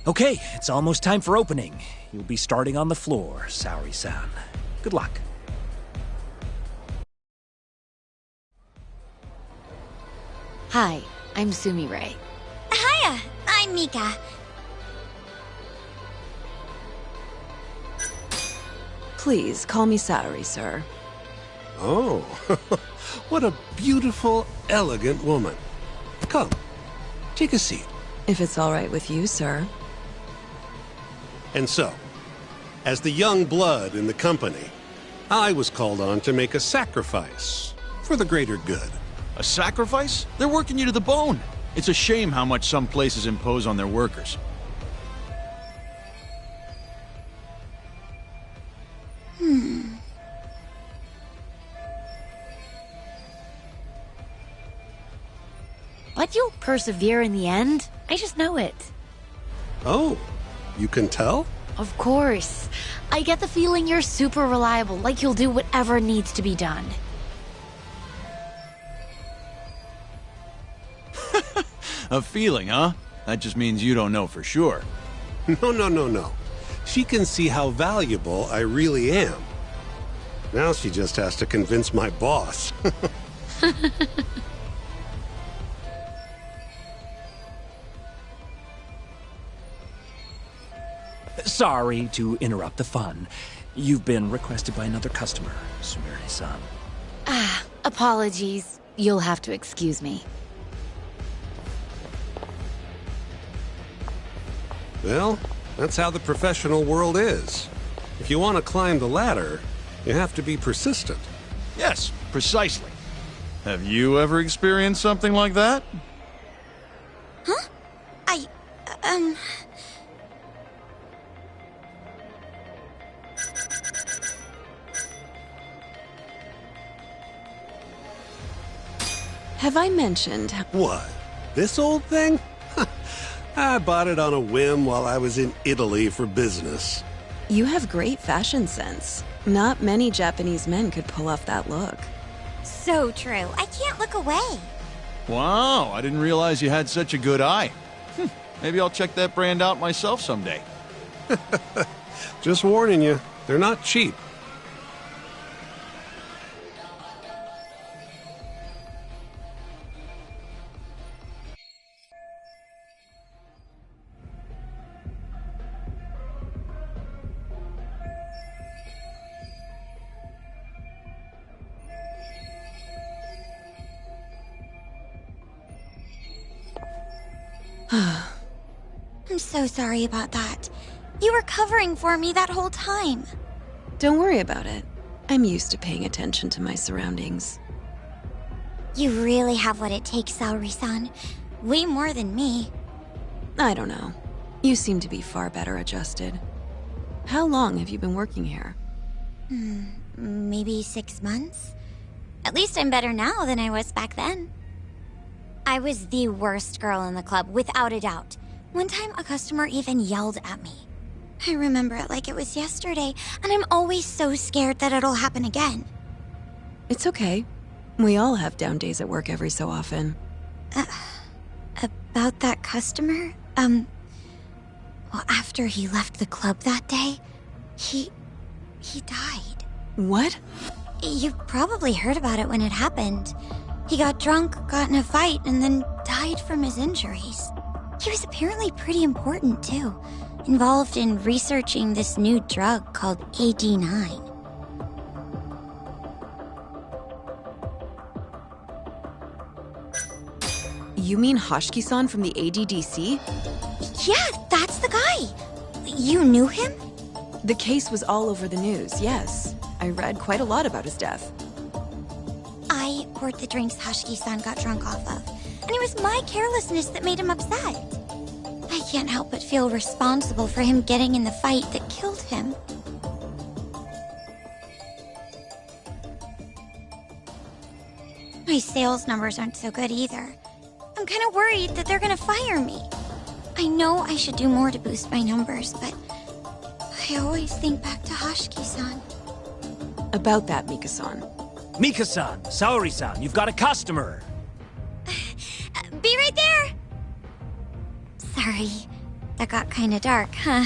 Okay, it's almost time for opening. You'll be starting on the floor, Saori-san. Good luck. Hi, I'm Sumire. Hiya, I'm Mika. Please, call me Saori, sir. Oh, what a beautiful, elegant woman. Come, take a seat. If it's all right with you, sir. And so, as the young blood in the company, I was called on to make a sacrifice for the greater good. A sacrifice? They're working you to the bone. It's a shame how much some places impose on their workers. But you'll persevere in the end. I just know it. Oh, you can tell? Of course. I get the feeling you're super reliable, like you'll do whatever needs to be done. A feeling, huh? That just means you don't know for sure. No. She can see how valuable I really am. Now she just has to convince my boss. Sorry to interrupt the fun. You've been requested by another customer, Sumire-san. Apologies. You'll have to excuse me. Well, that's how the professional world is. If you want to climb the ladder, you have to be persistent. Yes, precisely. Have you ever experienced something like that? Huh? Have I mentioned... What? This old thing? I bought it on a whim while I was in Italy for business. You have great fashion sense. Not many Japanese men could pull off that look. So true. I can't look away. Wow, I didn't realize you had such a good eye. Maybe I'll check that brand out myself someday. Just warning you, they're not cheap. I'm so sorry about that. You were covering for me that whole time. Don't worry about it. I'm used to paying attention to my surroundings. You really have what it takes, Saori-san. Way more than me. I don't know. You seem to be far better adjusted. How long have you been working here? Maybe 6 months? At least I'm better now than I was back then. I was the worst girl in the club, without a doubt. One time, a customer even yelled at me. I remember it like it was yesterday, and I'm always so scared that it'll happen again. It's okay. We all have down days at work every so often. About that customer? Well, after he left the club that day, he died. What? You probably heard about it when it happened. He got drunk, got in a fight, and then died from his injuries. He was apparently pretty important, too. Involved in researching this new drug called AD9. You mean Hoshiki-san from the ADDC? Yeah, that's the guy. You knew him? The case was all over the news, yes. I read quite a lot about his death. I poured the drinks Hoshiki-san got drunk off of, and it was my carelessness that made him upset. I can't help but feel responsible for him getting in the fight that killed him. My sales numbers aren't so good either. I'm kind of worried that they're gonna fire me. I know I should do more to boost my numbers, but I always think back to Hoshiki-san. About that, Mika-san. Mika-san, Saori-san, you've got a customer. Be right there! Sorry, that got kinda dark, huh?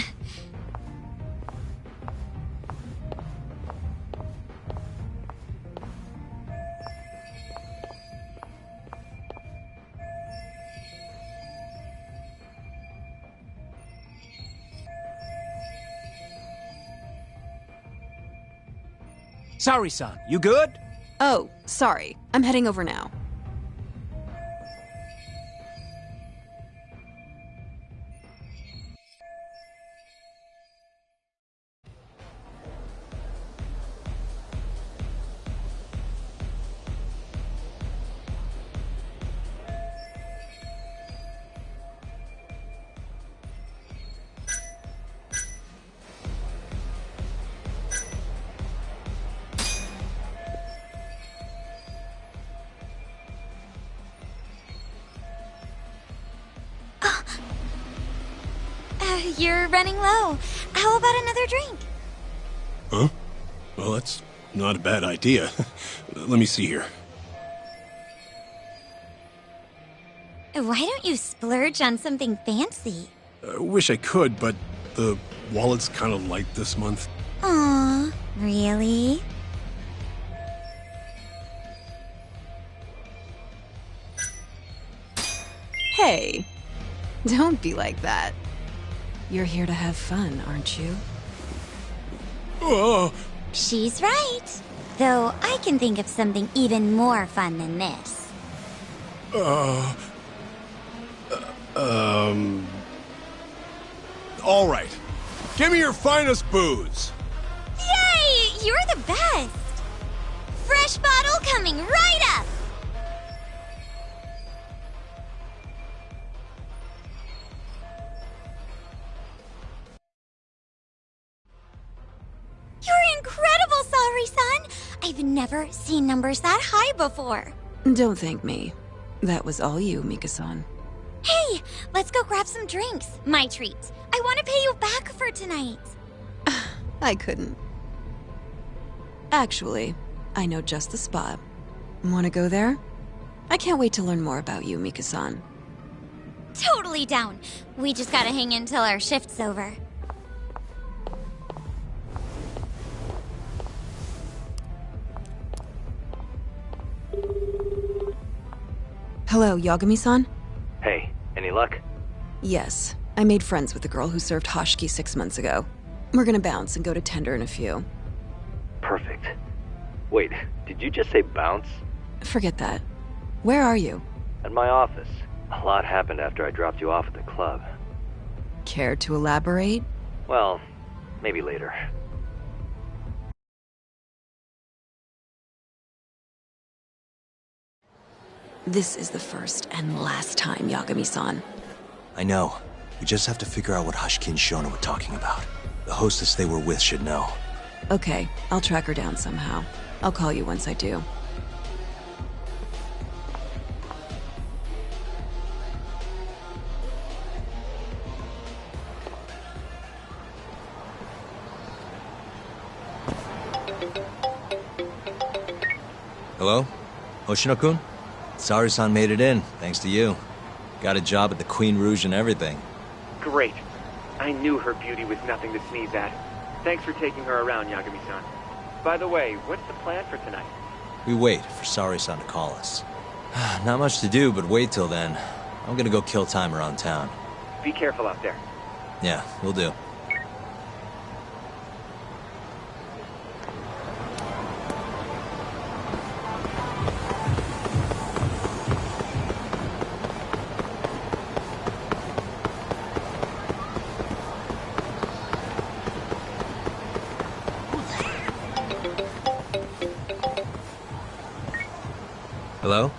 Saori-san, you good? Oh, sorry. I'm heading over now. You're running low. How about another drink? Huh? Well, that's not a bad idea. Let me see here. Why don't you splurge on something fancy? I wish I could, but the wallet's kind of light this month. Aw, really? Hey, don't be like that. You're here to have fun, aren't you? She's right. Though I can think of something even more fun than this. All right. Give me your finest booze. Yay! You're the best! Fresh bottle coming right up! You're incredible, Saori-san! I've never seen numbers that high before. Don't thank me. That was all you, Mika-san. Hey, let's go grab some drinks. My treat. I want to pay you back for tonight. I couldn't. Actually, I know just the spot. Want to go there? I can't wait to learn more about you, Mika-san. Totally down. We just gotta hang in till our shift's over. Hello, Yagami-san? Hey, any luck? Yes. I made friends with the girl who served Hoshiki 6 months ago. We're gonna bounce and go to Tender in a few. Perfect. Wait, did you just say bounce? Forget that. Where are you? At my office. A lot happened after I dropped you off at the club. Care to elaborate? Well, maybe later. This is the first and last time, Yagami-san. I know. We just have to figure out what Hoshiki and Shono were talking about. The hostess they were with should know. Okay, I'll track her down somehow. I'll call you once I do. Hello? Hoshino-kun? Saori-san made it in, thanks to you. Got a job at the Queen Rouge and everything. Great. I knew her beauty was nothing to sneeze at. Thanks for taking her around, Yagami-san. By the way, what's the plan for tonight? We wait for Saori-san to call us. Not much to do, but wait till then. I'm gonna go kill time around town. Be careful out there. Yeah, will do. Hello?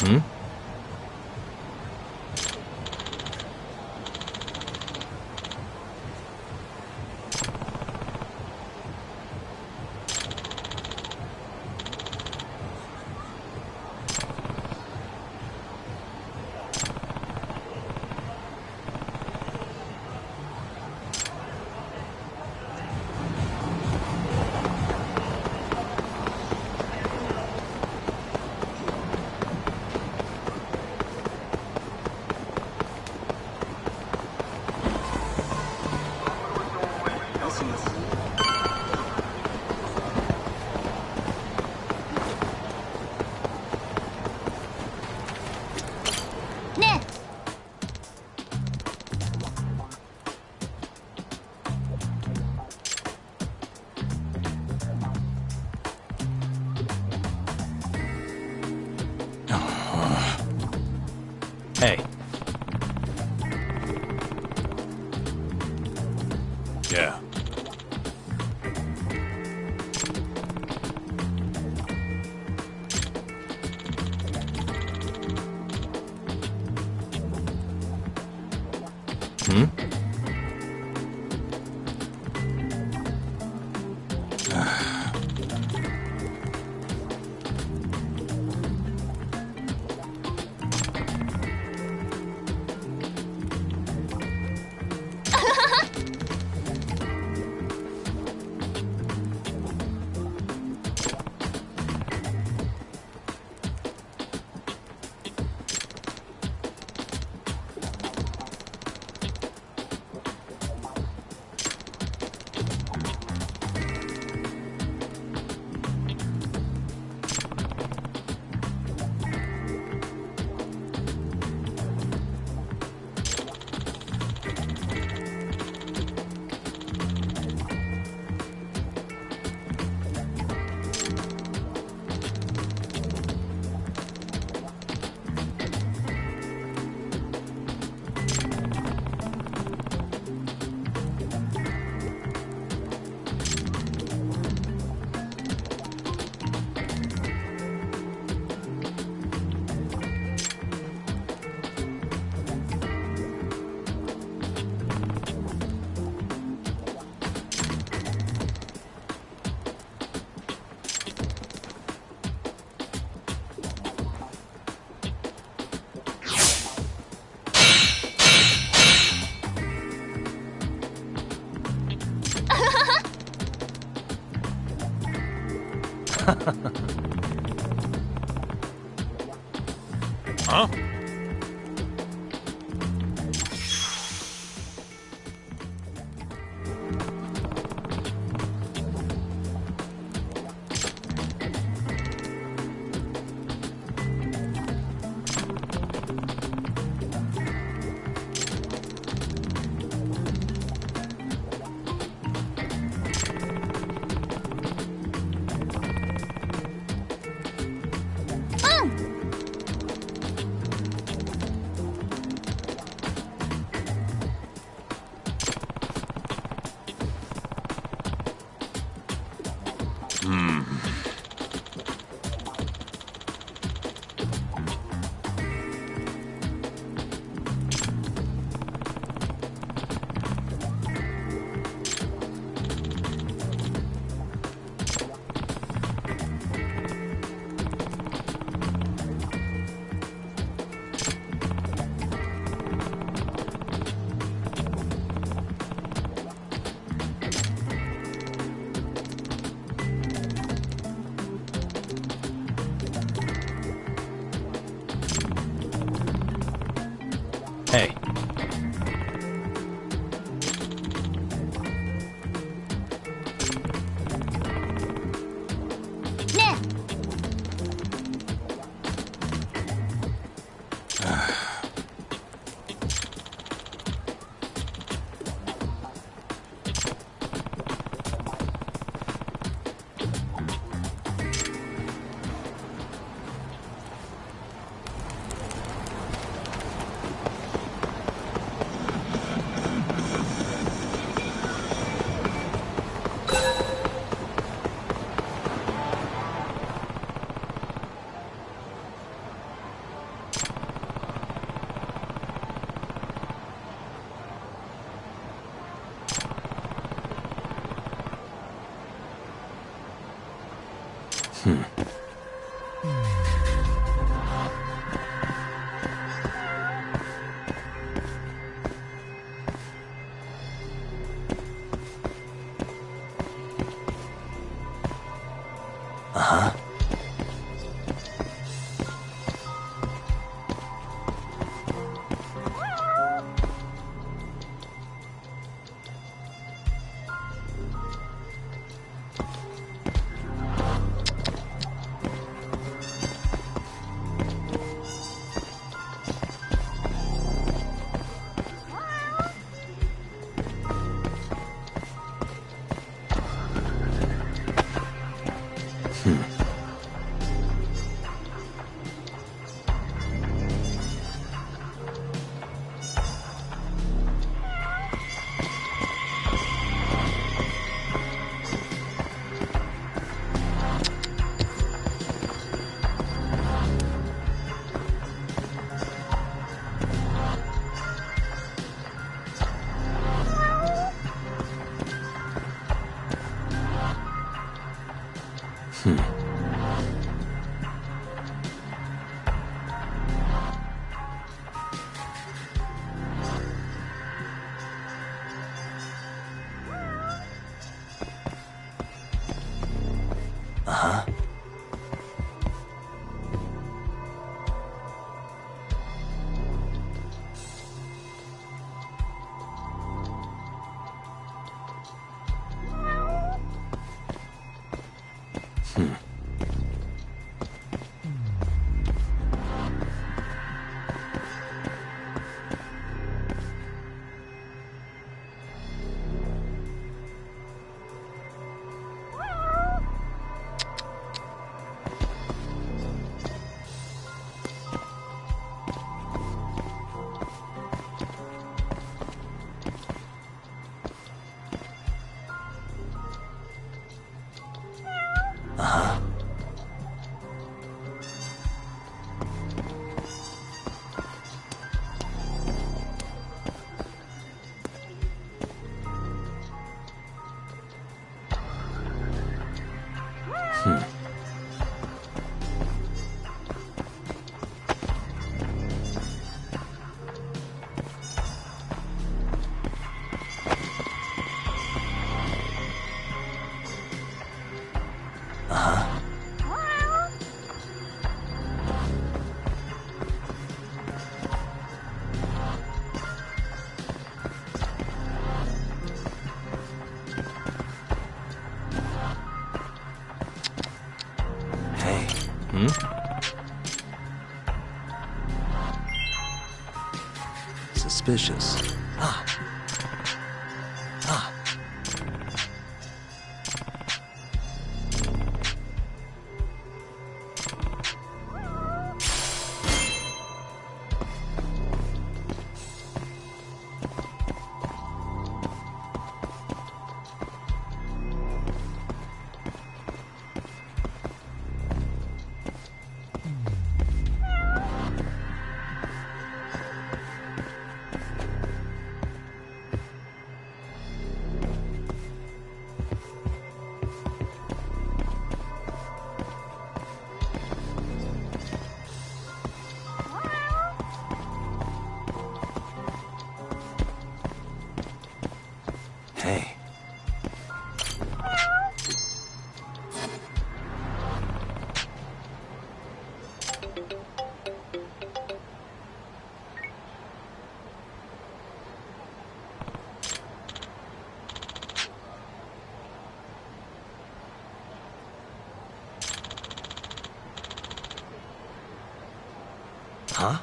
Hmm? Hey. Yeah. Hmm? Huh? Hey. Uh-huh. suspicious. Hey. Huh?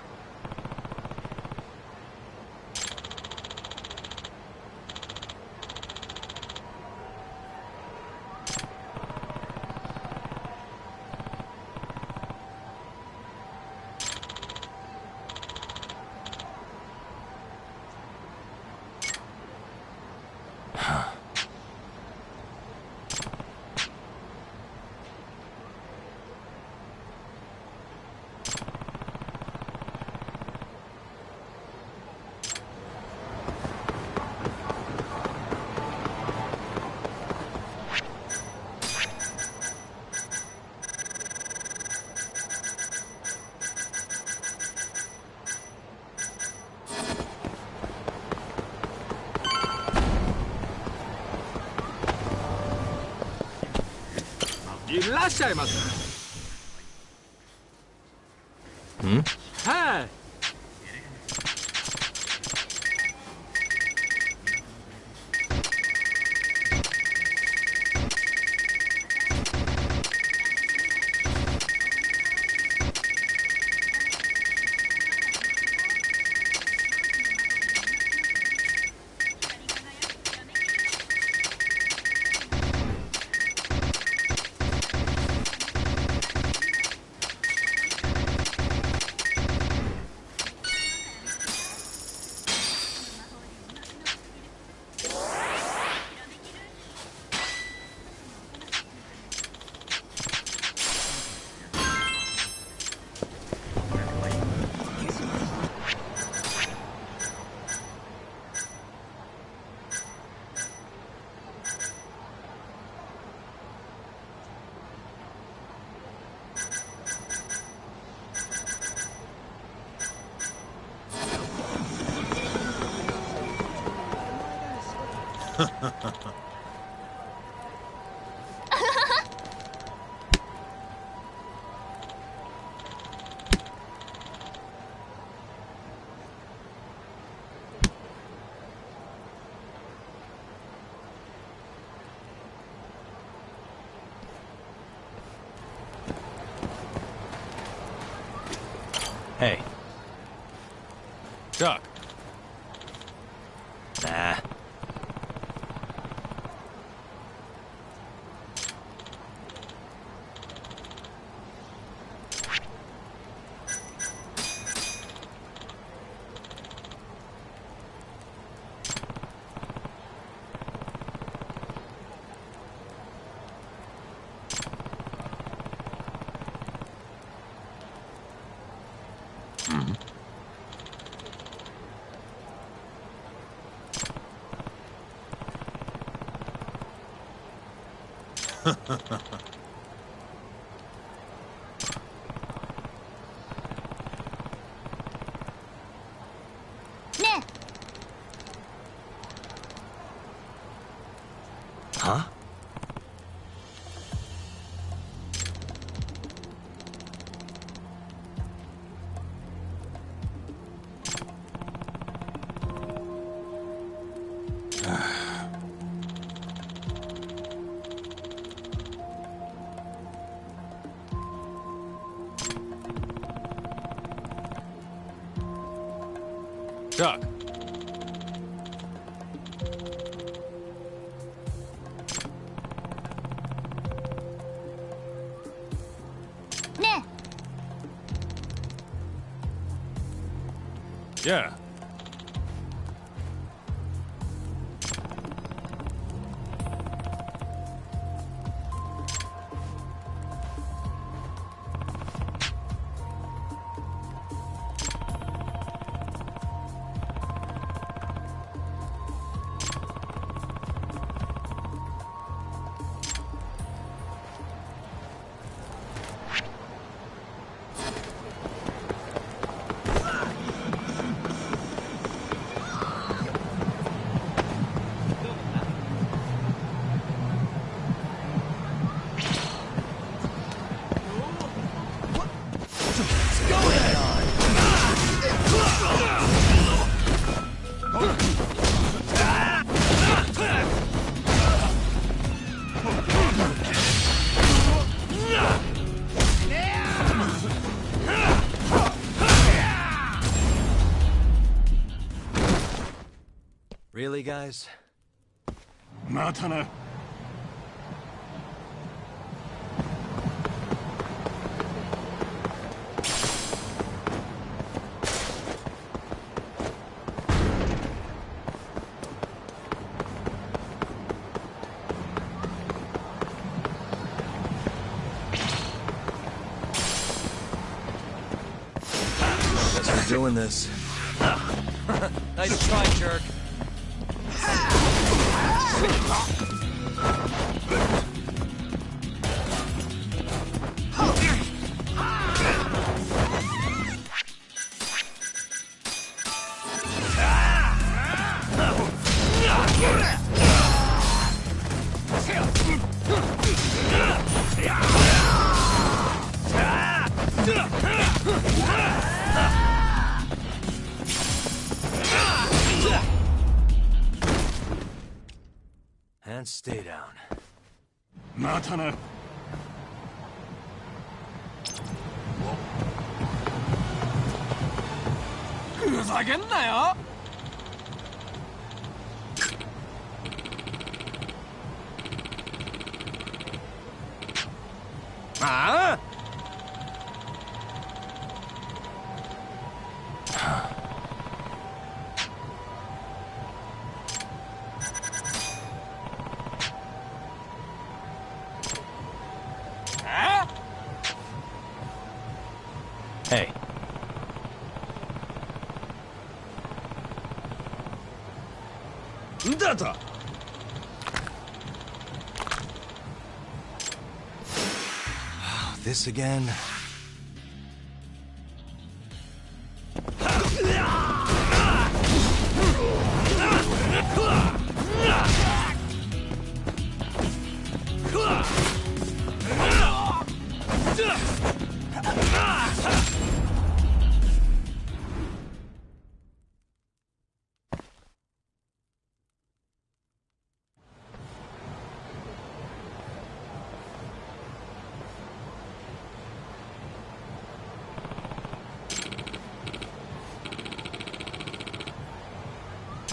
いらっしゃいませ。はい。Hey. Doc. Nah. Ne. Huh? Doc. Yeah. Really, guys? またな。Guess we're doing this. Nice try, jerk. And stay down. またな。ふざけんなよ。ああ。Hey. Data. This again?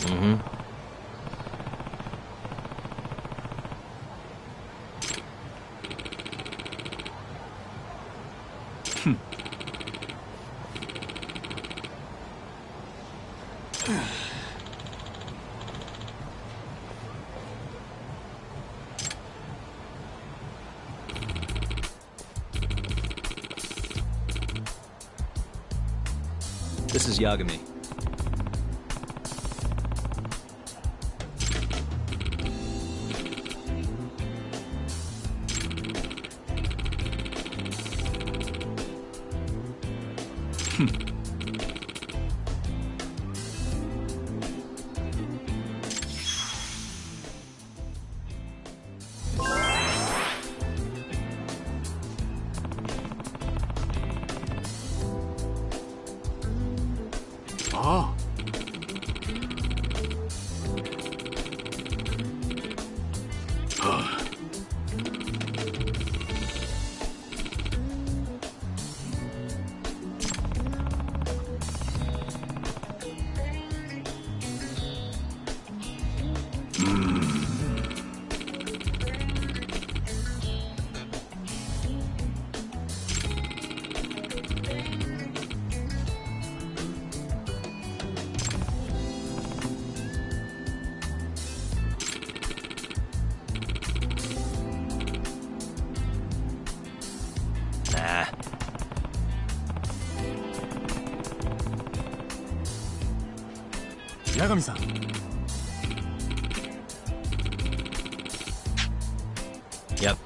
Mm-hmm. This is Yagami. Ah. 八神さん。Yep.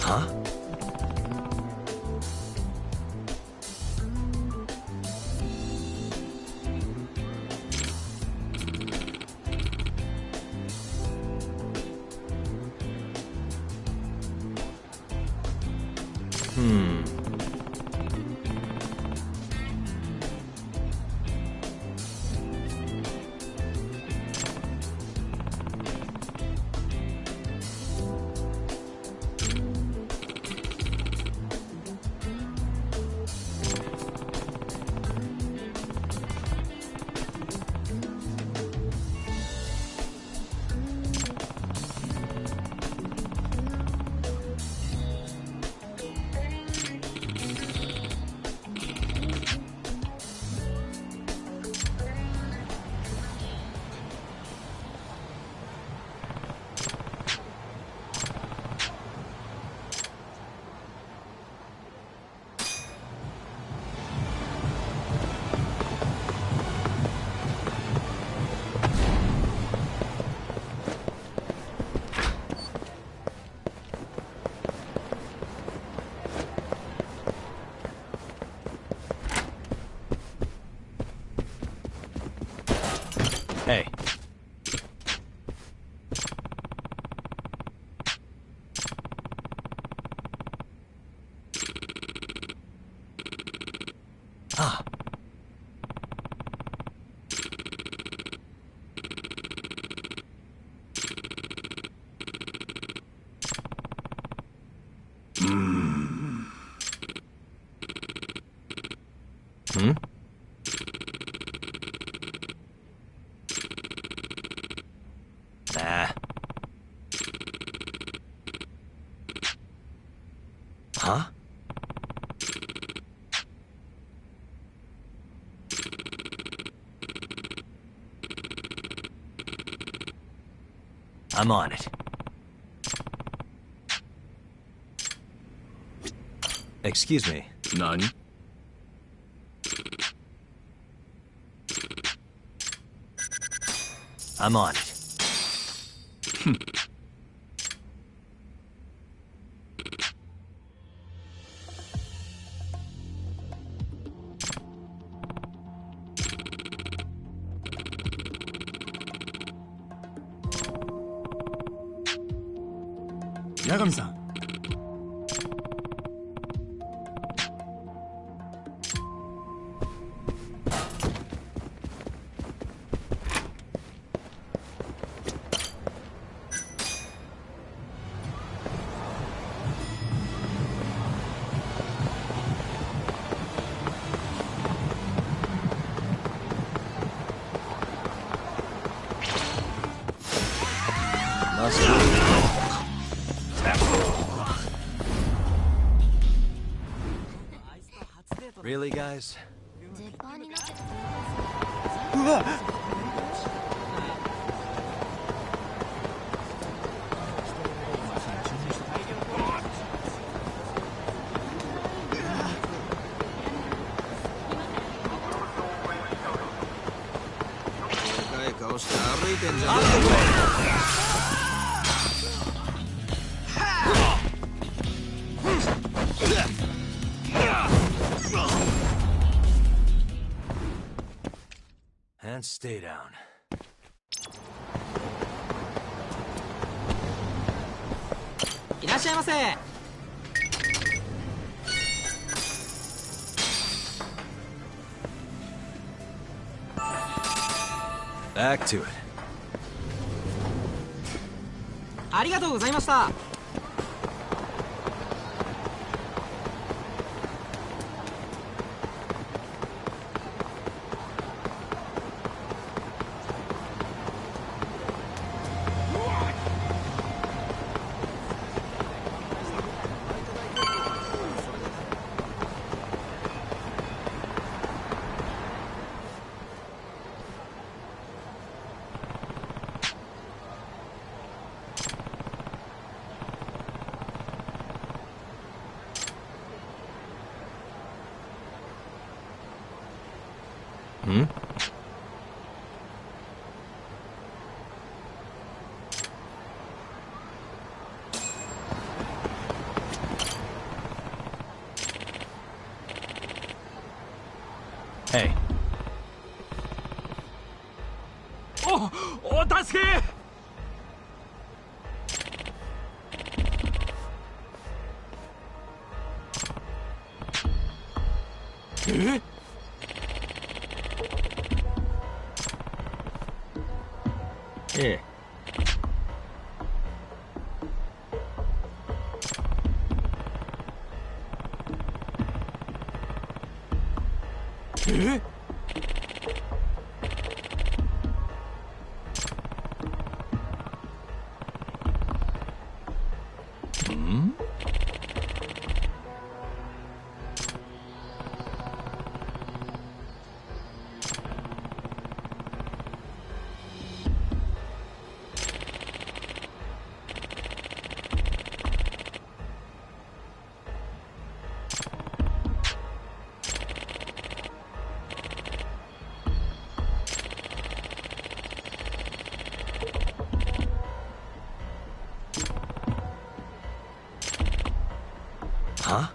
Huh? Hey. Ah. Hmm? Nah. Huh? I'm on it. Excuse me. None. I'm on it.八神さん。Really, guys? うわっ。顔して歩いてんじゃねえ。And stay down. Back to it. ありがとうございました。お助けええええんHuh?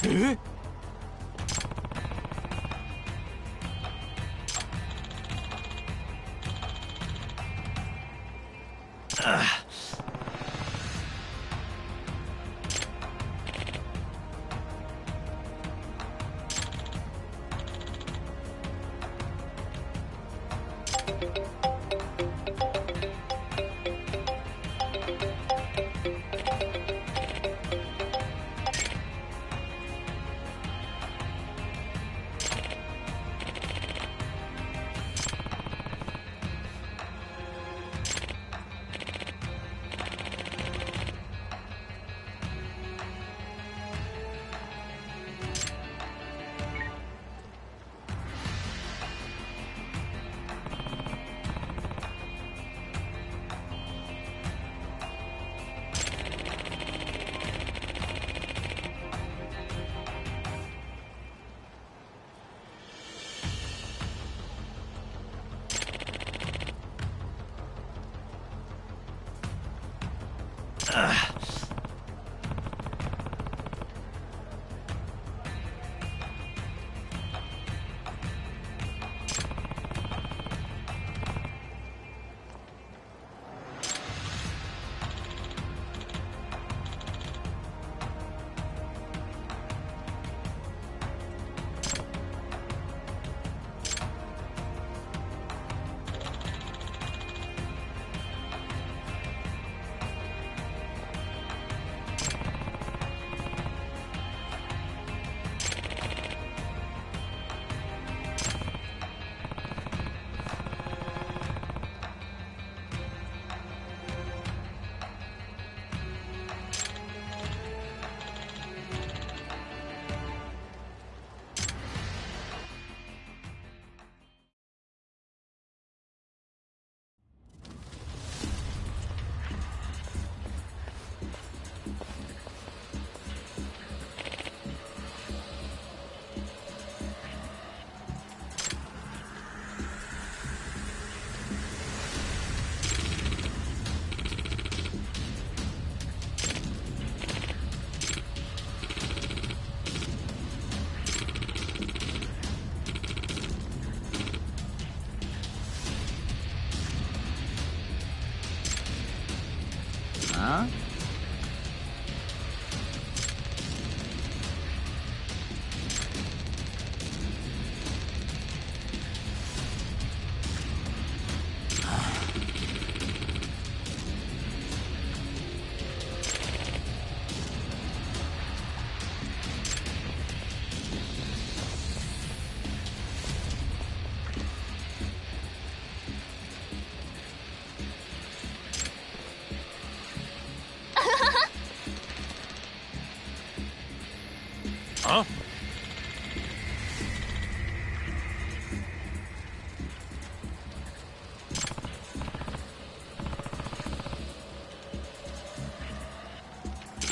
Eh? Huh?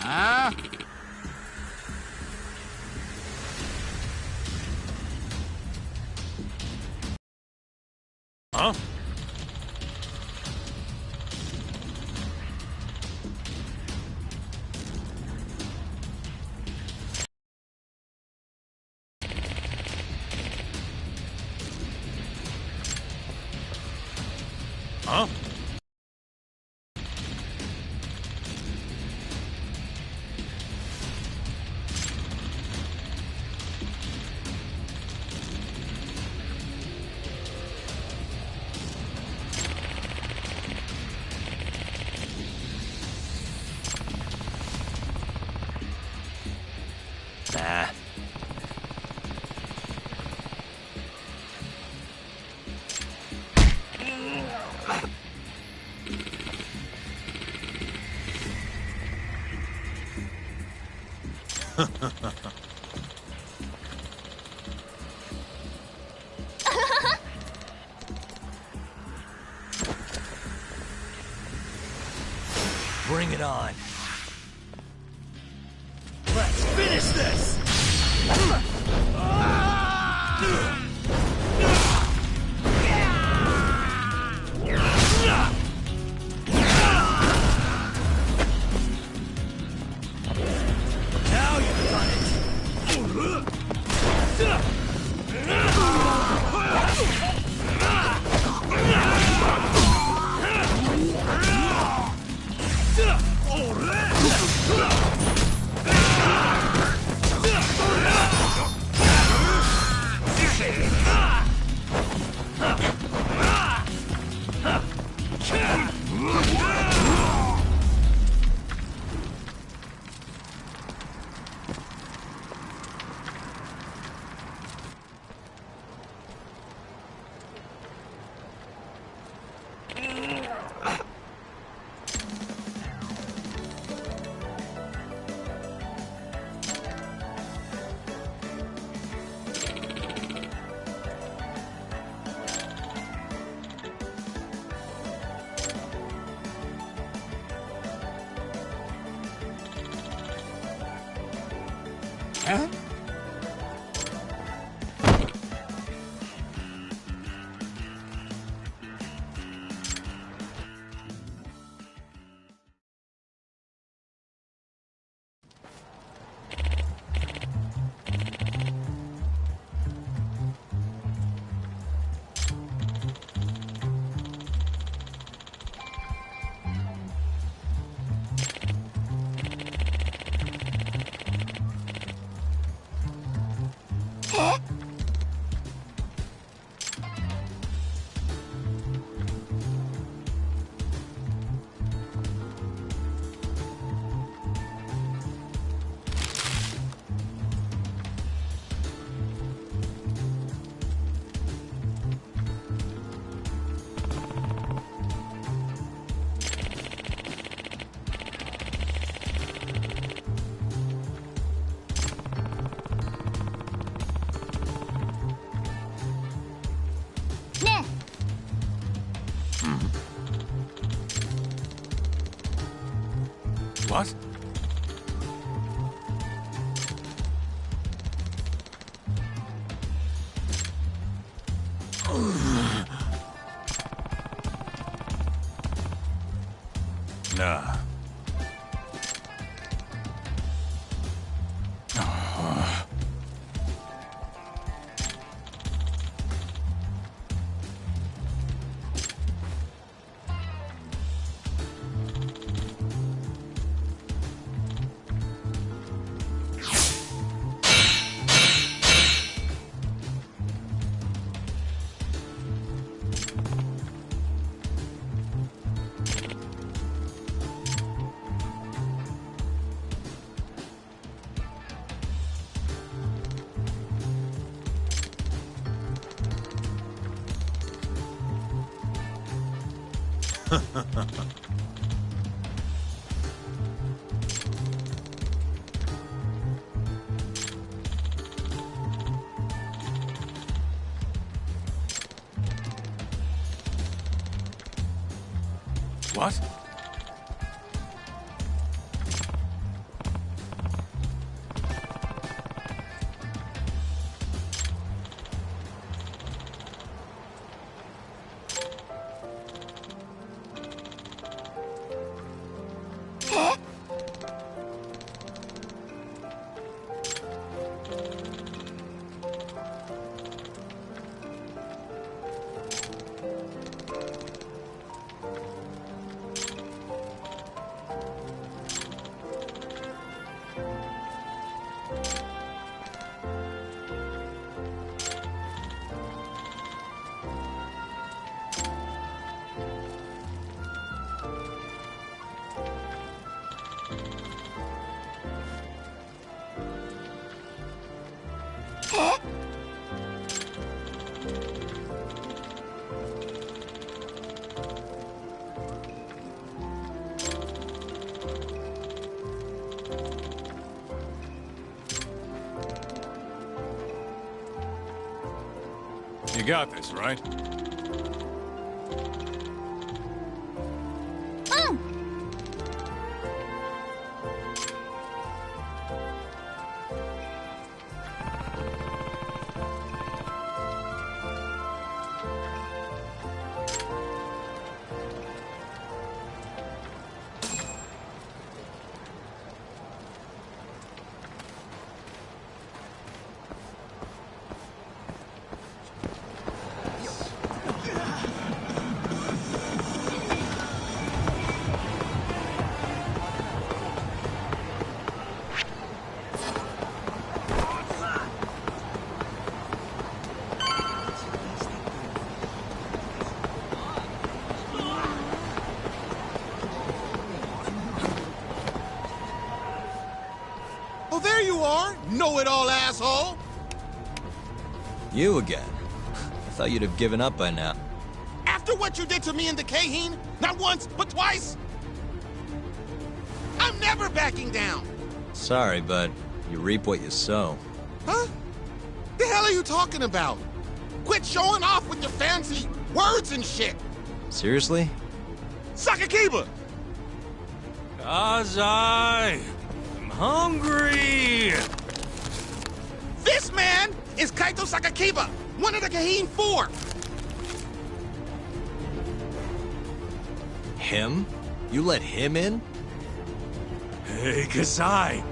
Ah? Huh? Huh? Nah. Bring it on. Let's finish this! Now you've done it! Huh? What? Nah. What? You got this, right? There you are, know-it-all asshole! You again. I thought you'd have given up by now. After what you did to me in the Kahine, not once, but twice, I'm never backing down! Sorry, but you reap what you sow. Huh? The hell are you talking about? Quit showing off with your fancy words and shit! Seriously? Sakakiba! Kazai! I'm hungry! This man is Kaito Sakakiba, one of the Kahine 4! Him? You let him in? Hey, Kasai!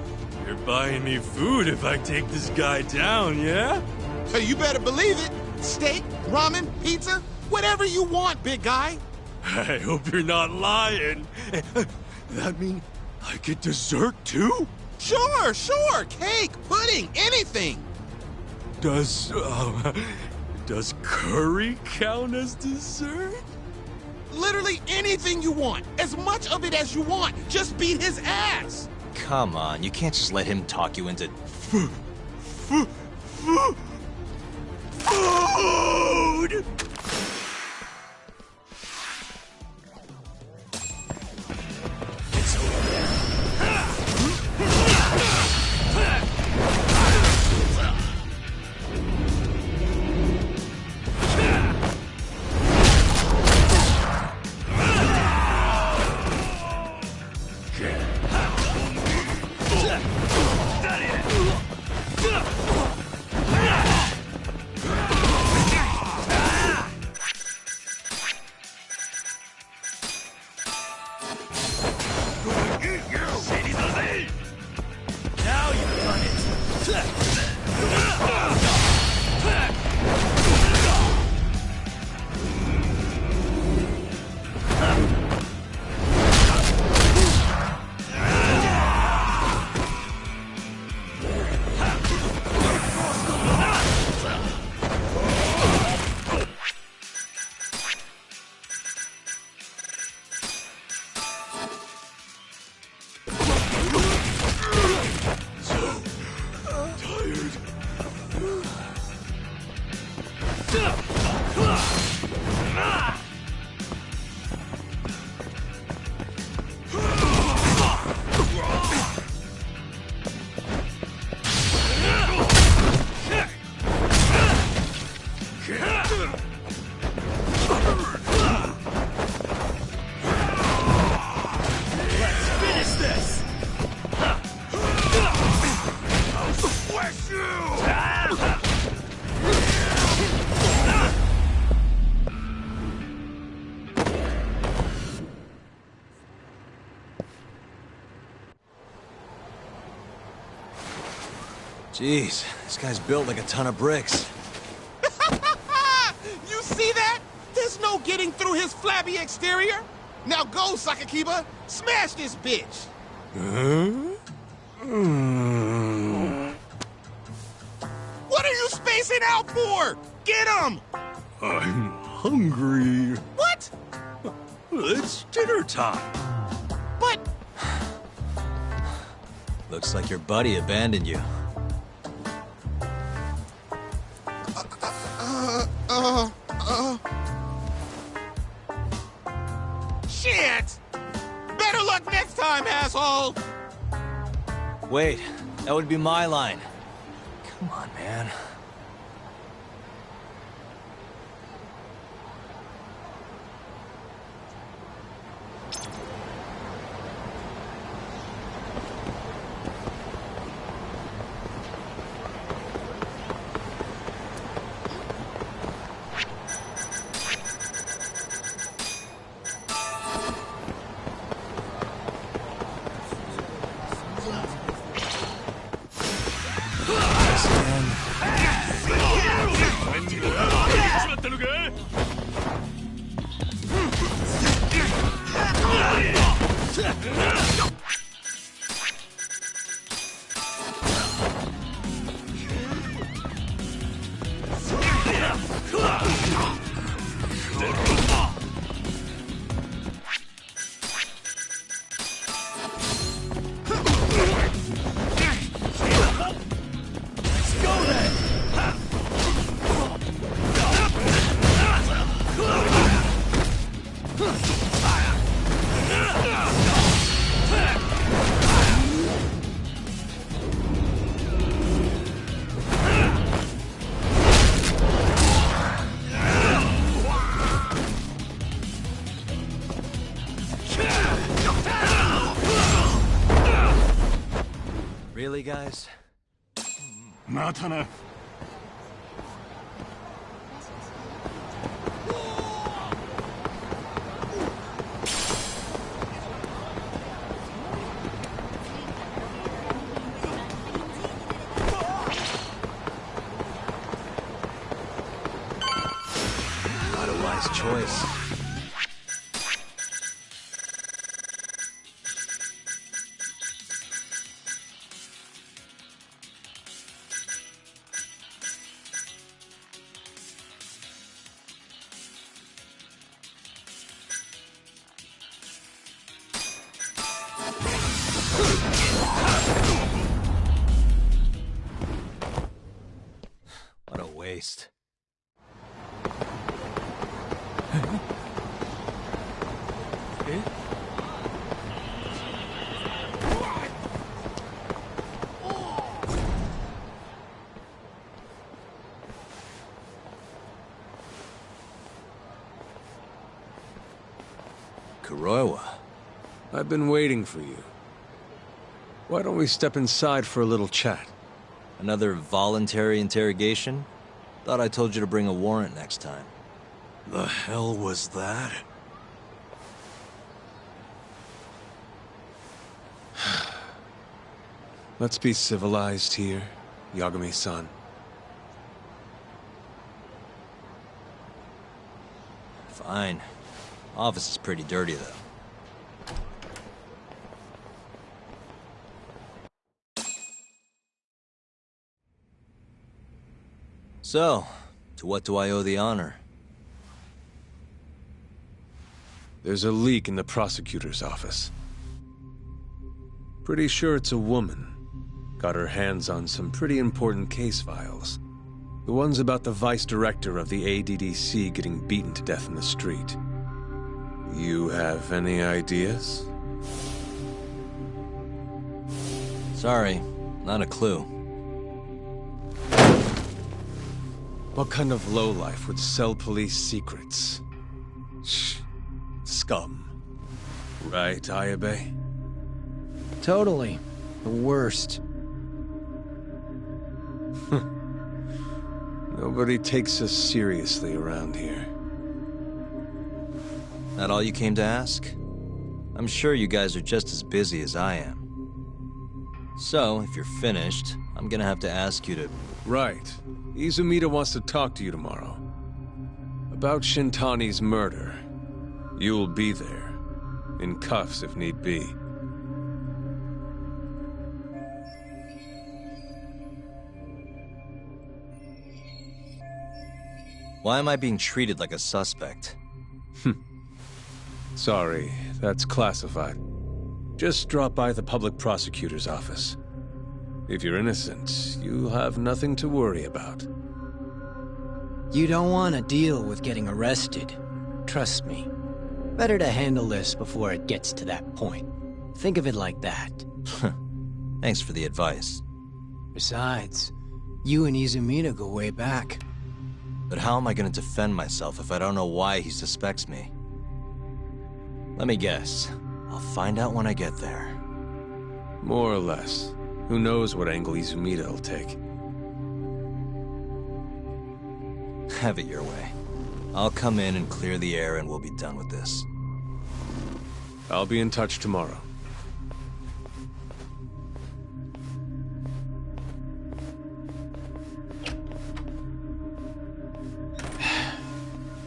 You're buying me food if I take this guy down, yeah? Hey, you better believe it! Steak, ramen, pizza, whatever you want, big guy! I hope you're not lying. That mean I get dessert too? Sure, sure! Cake, pudding, anything! Does curry count as dessert? Literally anything you want. As much of it as you want. Just beat his ass! Come on, you can't just let him talk you into... Food! Jeez, this guy's built like a ton of bricks. You see that? There's no getting through his flabby exterior. Now go, Sakakiba. Smash this bitch. What are you spacing out for? Get him! I'm hungry. What? It's dinner time. But... Looks like your buddy abandoned you. Shit! Better luck next time, asshole! Wait, that would be my line. Come on, man. Really, guys? またな。Not a wise choice. What a waste. Kuroiwa. I've been waiting for you. Why don't we step inside for a little chat? Another voluntary interrogation? Thought I told you to bring a warrant next time. The hell was that? Let's be civilized here, Yagami-san. Fine. Office is pretty dirty, though. So, to what do I owe the honor? There's a leak in the prosecutor's office. Pretty sure it's a woman. Got her hands on some pretty important case files. The ones about the vice director of the ADDC getting beaten to death in the street. You have any ideas? Sorry, not a clue. What kind of lowlife would sell police secrets? Shh. Scum. Right, Ayabe? Totally. The worst. Nobody takes us seriously around here. That all you came to ask? I'm sure you guys are just as busy as I am. So, if you're finished, I'm gonna have to ask you to... Right. Izumida wants to talk to you tomorrow. About Shintani's murder. You'll be there. In cuffs if need be. Why am I being treated like a suspect? Sorry, that's classified. Just drop by the public prosecutor's office. If you're innocent, you'll have nothing to worry about. You don't want to deal with getting arrested. Trust me. Better to handle this before it gets to that point. Think of it like that. Thanks for the advice. Besides, you and Izumida go way back. But how am I gonna defend myself if I don't know why he suspects me? Let me guess. I'll find out when I get there. More or less. Who knows what angle Izumida will take. Have it your way. I'll come in and clear the air and we'll be done with this. I'll be in touch tomorrow.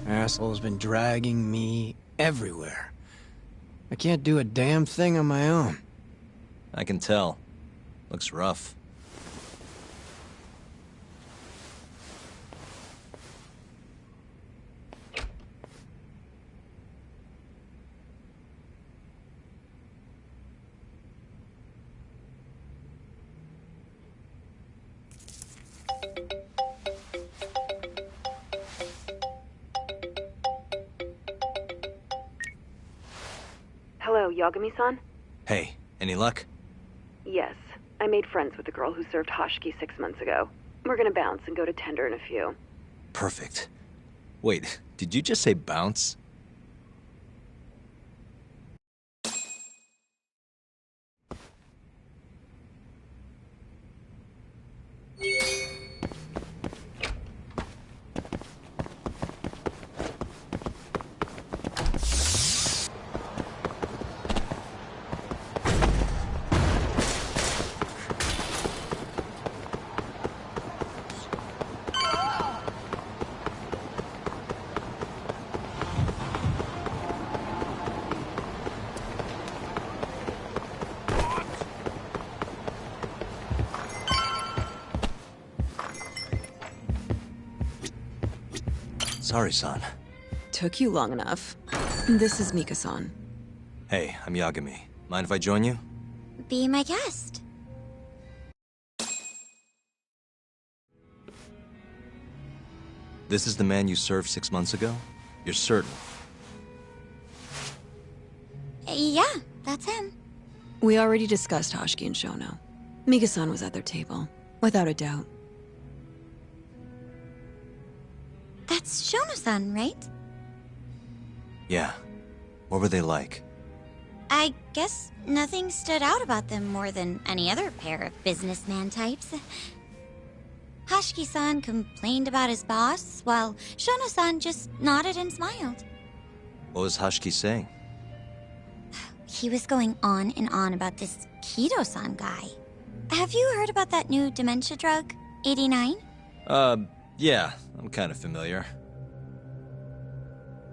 Asshole's been dragging me everywhere. I can't do a damn thing on my own. I can tell. Looks rough. Hello, Yagami-san? Hey, any luck? Yes. I made friends with the girl who served Hoshiki 6 months ago. We're gonna bounce and go to Tender in a few. Perfect. Wait, did you just say bounce? Sorry, son. Took you long enough. This is Mika-san. Hey, I'm Yagami. Mind if I join you? Be my guest. This is the man you served 6 months ago? You're certain? Yeah, that's him. We already discussed Hoshiki and Shono. Mika-san was at their table, without a doubt. That's Shono-san, right? Yeah. What were they like? I guess nothing stood out about them more than any other pair of businessman types. Hoshiki-san complained about his boss, while Shono-san just nodded and smiled. What was Hoshiki saying? He was going on and on about this Kido-san guy. Have you heard about that new dementia drug, 89? Yeah, I'm kind of familiar.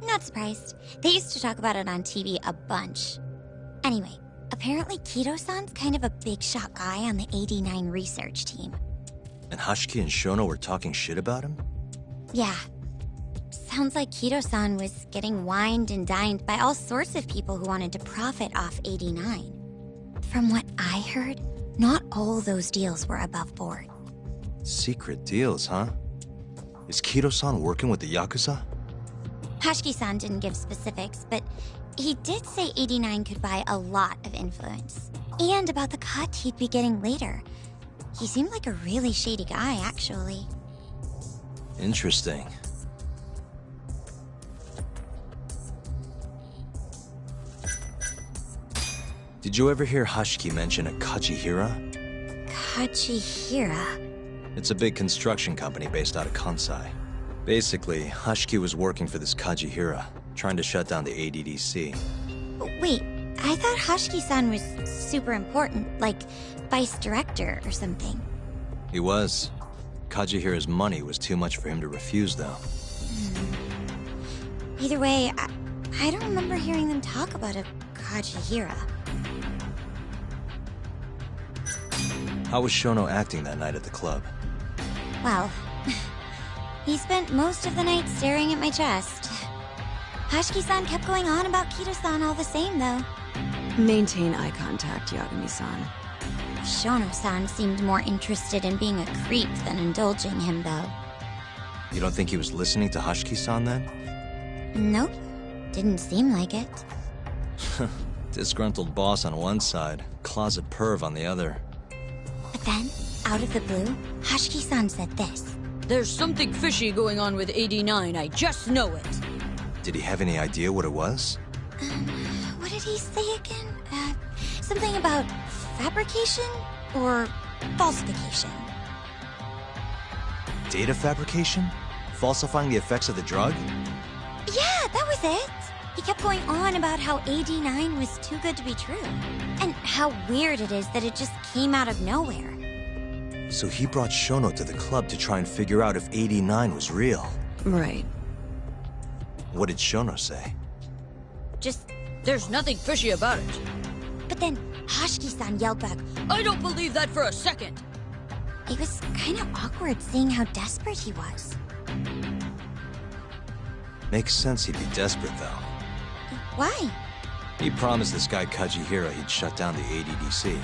Not surprised. They used to talk about it on TV a bunch. Anyway, apparently Kido-san's kind of a big shot guy on the 89 research team. And Hoshiki and Shono were talking shit about him? Yeah. Sounds like Kido-san was getting wined and dined by all sorts of people who wanted to profit off 89. From what I heard, not all those deals were above board. Secret deals, huh? Is Kido-san working with the Yakuza? Hoshiki-san didn't give specifics, but he did say 89 could buy a lot of influence. And about the cut he'd be getting later. He seemed like a really shady guy, actually. Interesting. Did you ever hear Hoshiki mention a Kajihira? Kajihira? It's a big construction company based out of Kansai. Basically, Hoshiki was working for this Kajihira, trying to shut down the ADDC. Wait, I thought Hoshiki-san was super important, like vice director or something. He was. Kajihira's money was too much for him to refuse, though. Either way, I don't remember hearing them talk about a Kajihira. How was Shono acting that night at the club? Well, he spent most of the night staring at my chest. Hoshiki-san kept going on about Kito-san all the same, though. Maintain eye contact, Yagami-san. Shono-san seemed more interested in being a creep than indulging him, though. You don't think he was listening to Hoshiki-san then? Nope. Didn't seem like it. Disgruntled boss on one side, closet perv on the other. But then, out of the blue, Hoshiki-san said this. There's something fishy going on with 89, I just know it. Did he have any idea what it was? What did he say again? Something about fabrication or falsification? Data fabrication? Falsifying the effects of the drug? Yeah, that was it. He kept going on about how AD9 was too good to be true. And how weird it is that it just came out of nowhere. So he brought Shono to the club to try and figure out if 89 was real. Right. What did Shono say? Just, there's nothing fishy about it. But then Hoshiki-san yelled back, I don't believe that for a second. It was kind of awkward seeing how desperate he was. Makes sense he'd be desperate, though. Why? He promised this guy Kajihira he'd shut down the ADDC.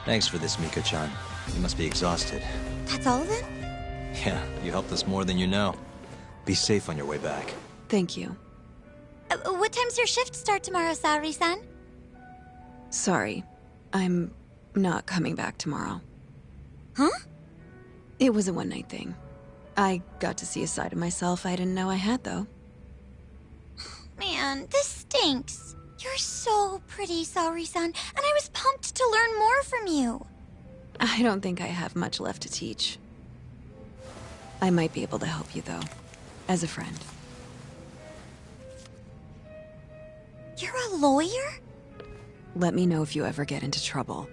Thanks for this, Miko-chan. You must be exhausted. That's all of it? Yeah, you helped us more than you know. Be safe on your way back. Thank you. What time's your shift start tomorrow, Saori-san? Sorry. I'm not coming back tomorrow. Huh? It was a one-night thing. I got to see a side of myself I didn't know I had, though. Man, this stinks. You're so pretty, Saori-san, and I was pumped to learn more from you. I don't think I have much left to teach. I might be able to help you, though, as a friend. You're a lawyer? Let me know if you ever get into trouble.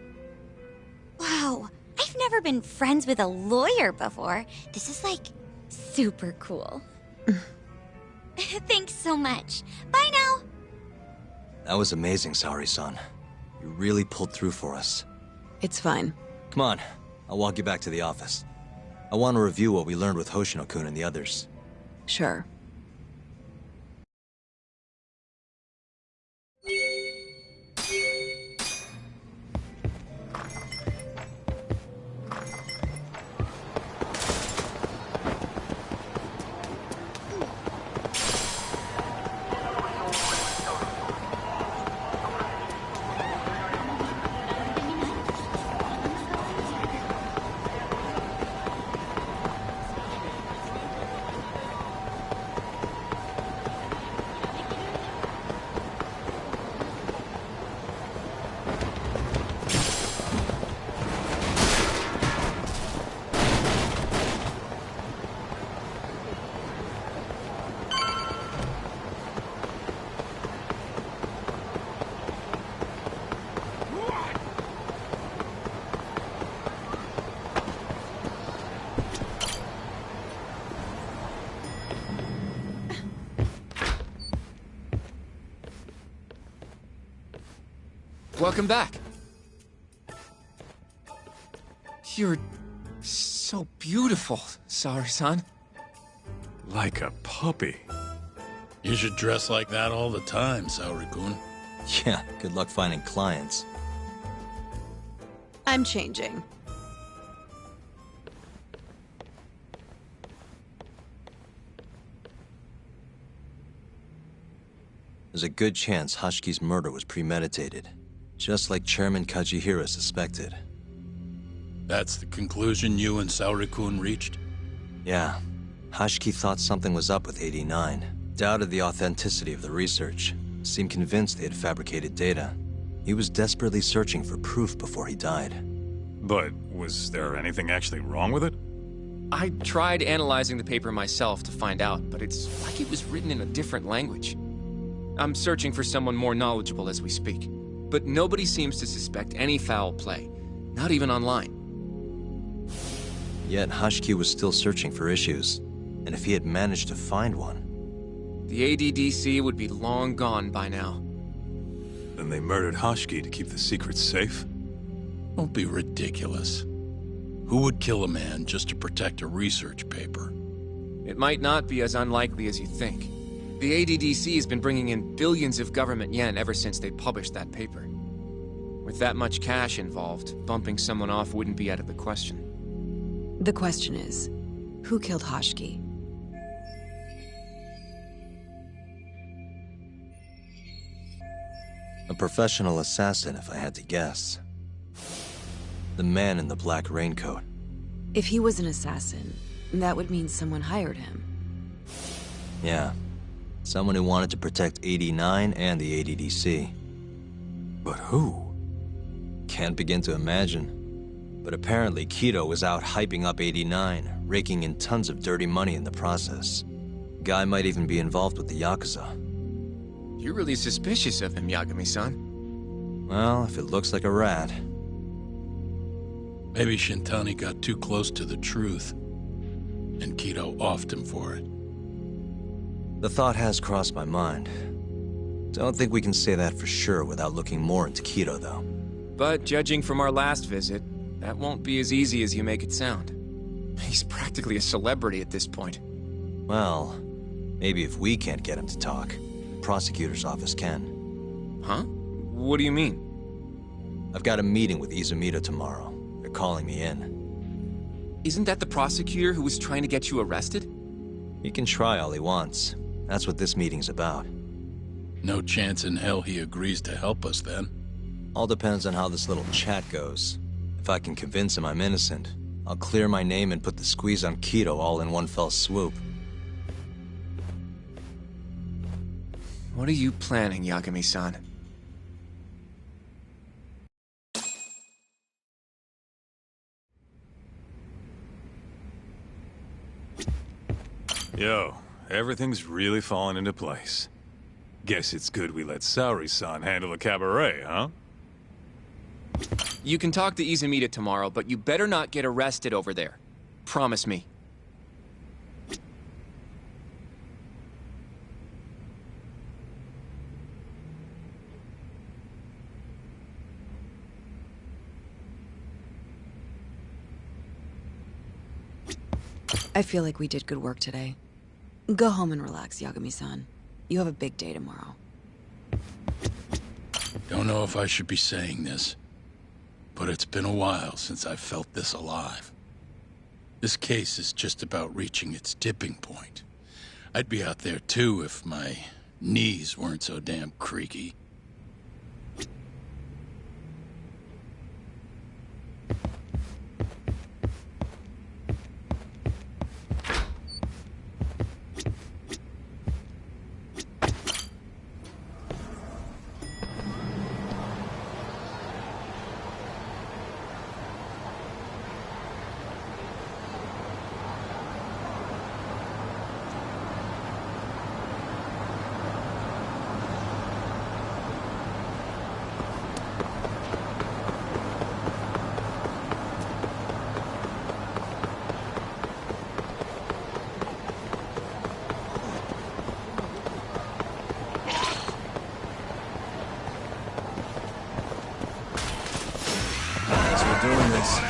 Wow, I've never been friends with a lawyer before. This is, like, super cool. Thanks so much. Bye now! That was amazing, Saori-san. You really pulled through for us. It's fine. Come on, I'll walk you back to the office. I want to review what we learned with Hoshino-kun and the others. Sure. Welcome back. You're so beautiful, Saori-san. Like a puppy. You should dress like that all the time, Saori-kun. Yeah, good luck finding clients. I'm changing. There's a good chance Hoshiki's murder was premeditated, just like Chairman Kajihira suspected. That's the conclusion you and Saori-kun reached? Yeah. Hoshiki thought something was up with 89, doubted the authenticity of the research, seemed convinced they had fabricated data. He was desperately searching for proof before he died. But was there anything actually wrong with it? I tried analyzing the paper myself to find out, but it's like it was written in a different language. I'm searching for someone more knowledgeable as we speak, but nobody seems to suspect any foul play, not even online. Yet Hashki was still searching for issues, and if he had managed to find one... The ADDC would be long gone by now. Then they murdered Hashki to keep the secret safe? Don't be ridiculous. Who would kill a man just to protect a research paper? It might not be as unlikely as you think. The ADDC has been bringing in billions of government yen ever since they published that paper. With that much cash involved, bumping someone off wouldn't be out of the question. The question is, who killed Hashki? A professional assassin, if I had to guess. The man in the black raincoat. If he was an assassin, that would mean someone hired him. Yeah. Someone who wanted to protect 89 and the ADDC. But who? Can't begin to imagine. But apparently Kido was out hyping up 89, raking in tons of dirty money in the process. Guy might even be involved with the Yakuza. You're really suspicious of him, Yagami-san. Well, if it looks like a rat. Maybe Shintani got too close to the truth, and Kido offed him for it. The thought has crossed my mind. Don't think we can say that for sure without looking more into Kido, though. But judging from our last visit, that won't be as easy as you make it sound. He's practically a celebrity at this point. Well, maybe if we can't get him to talk, the prosecutor's office can. Huh? What do you mean? I've got a meeting with Izumito tomorrow. They're calling me in. Isn't that the prosecutor who was trying to get you arrested? He can try all he wants. That's what this meeting's about. No chance in hell he agrees to help us, then? All depends on how this little chat goes. If I can convince him I'm innocent, I'll clear my name and put the squeeze on Kido all in one fell swoop. What are you planning, Yagami-san? Yo, everything's really falling into place. Guess it's good we let Saori-san handle the cabaret, huh? You can talk to Izumita tomorrow, but you better not get arrested over there. Promise me. I feel like we did good work today. Go home and relax, Yagami-san. You have a big day tomorrow. Don't know if I should be saying this, but it's been a while since I've felt this alive. This case is just about reaching its tipping point. I'd be out there too if my knees weren't so damn creaky. Doing this.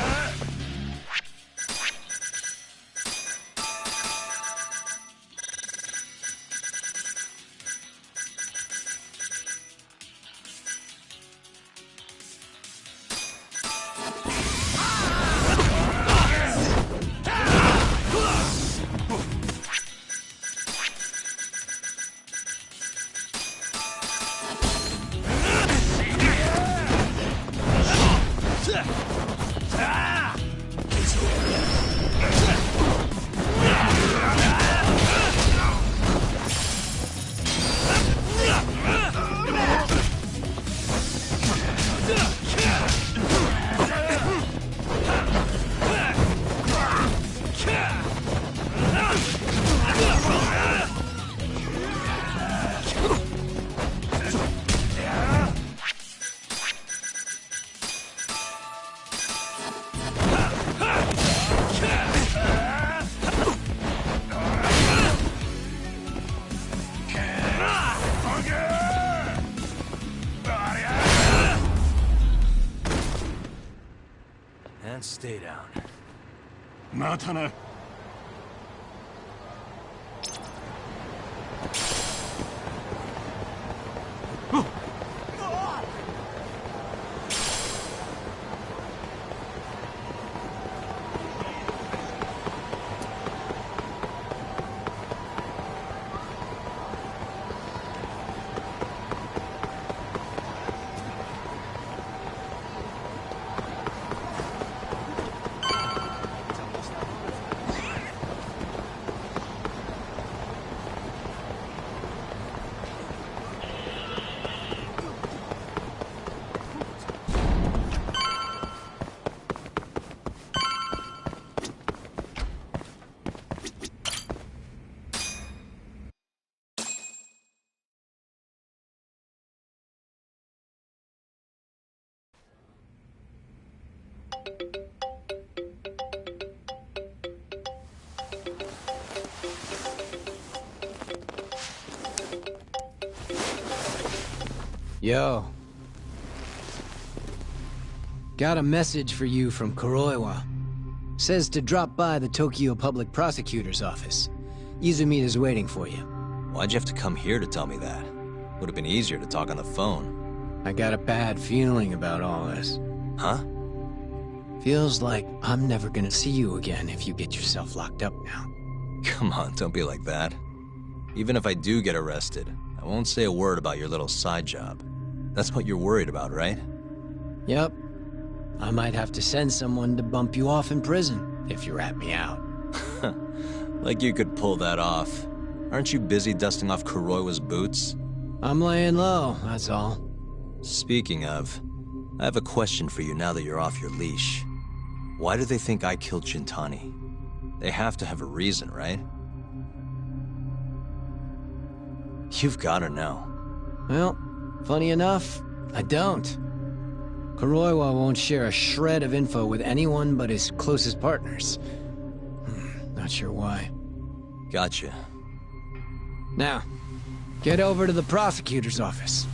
And stay down. またな。Yo. Got a message for you from Kuroiwa. Says to drop by the Tokyo Public Prosecutor's office. Izumida's waiting for you. Why'd you have to come here to tell me that? Would have been easier to talk on the phone. I got a bad feeling about all this. Huh? Feels like I'm never gonna see you again if you get yourself locked up now. Come on, don't be like that. Even if I do get arrested, I won't say a word about your little side job. That's what you're worried about, right? Yep. I might have to send someone to bump you off in prison if you rat me out. Like you could pull that off. Aren't you busy dusting off Kuroiwa's boots? I'm laying low, that's all. Speaking of, I have a question for you now that you're off your leash. Why do they think I killed Shintani? They have to have a reason, right? You've gotta know. Well, funny enough, I don't. Kuroiwa won't share a shred of info with anyone but his closest partners. Not sure why. Gotcha. Now, get over to the prosecutor's office.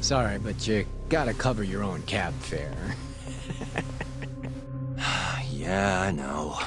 Sorry, but you gotta cover your own cab fare. Yeah, I know.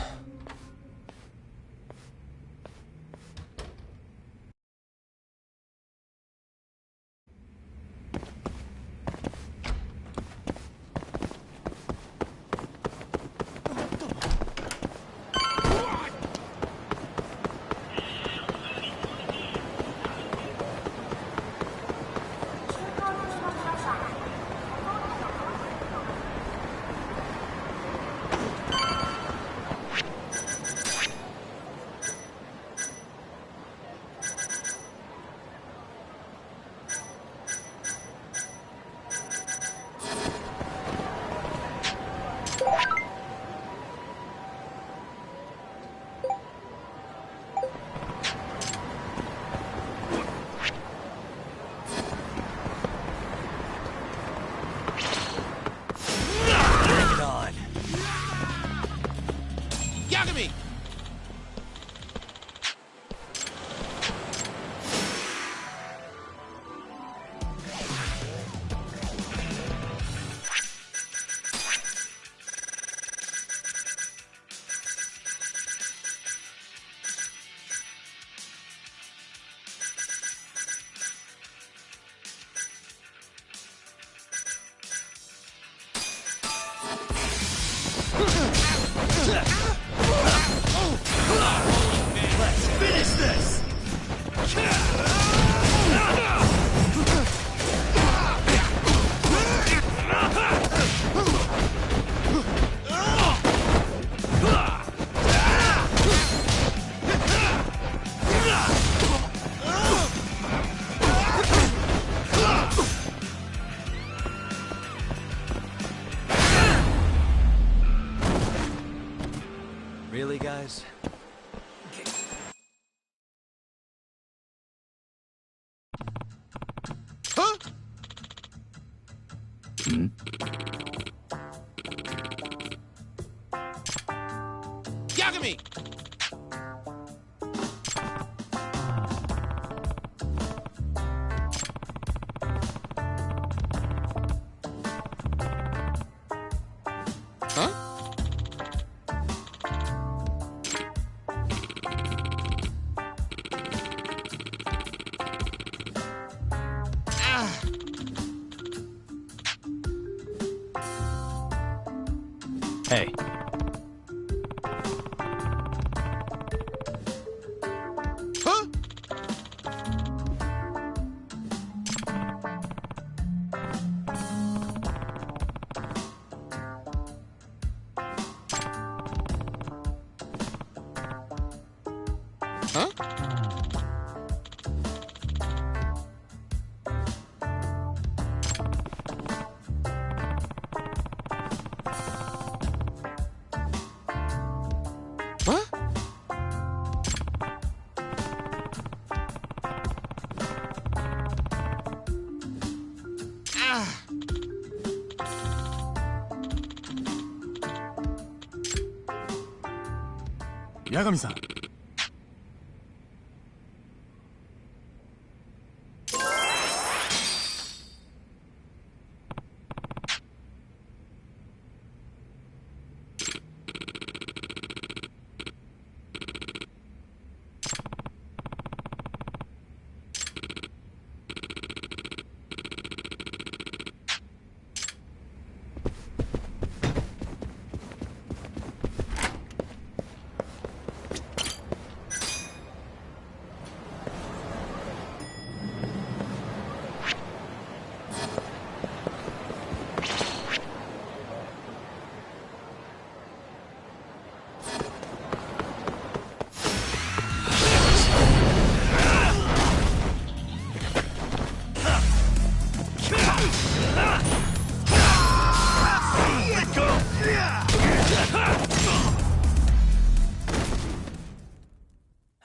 Let's finish this! Really, guys? Huh? Yagami! Hey. Huh? Huh? What? Ah. Yagami-san.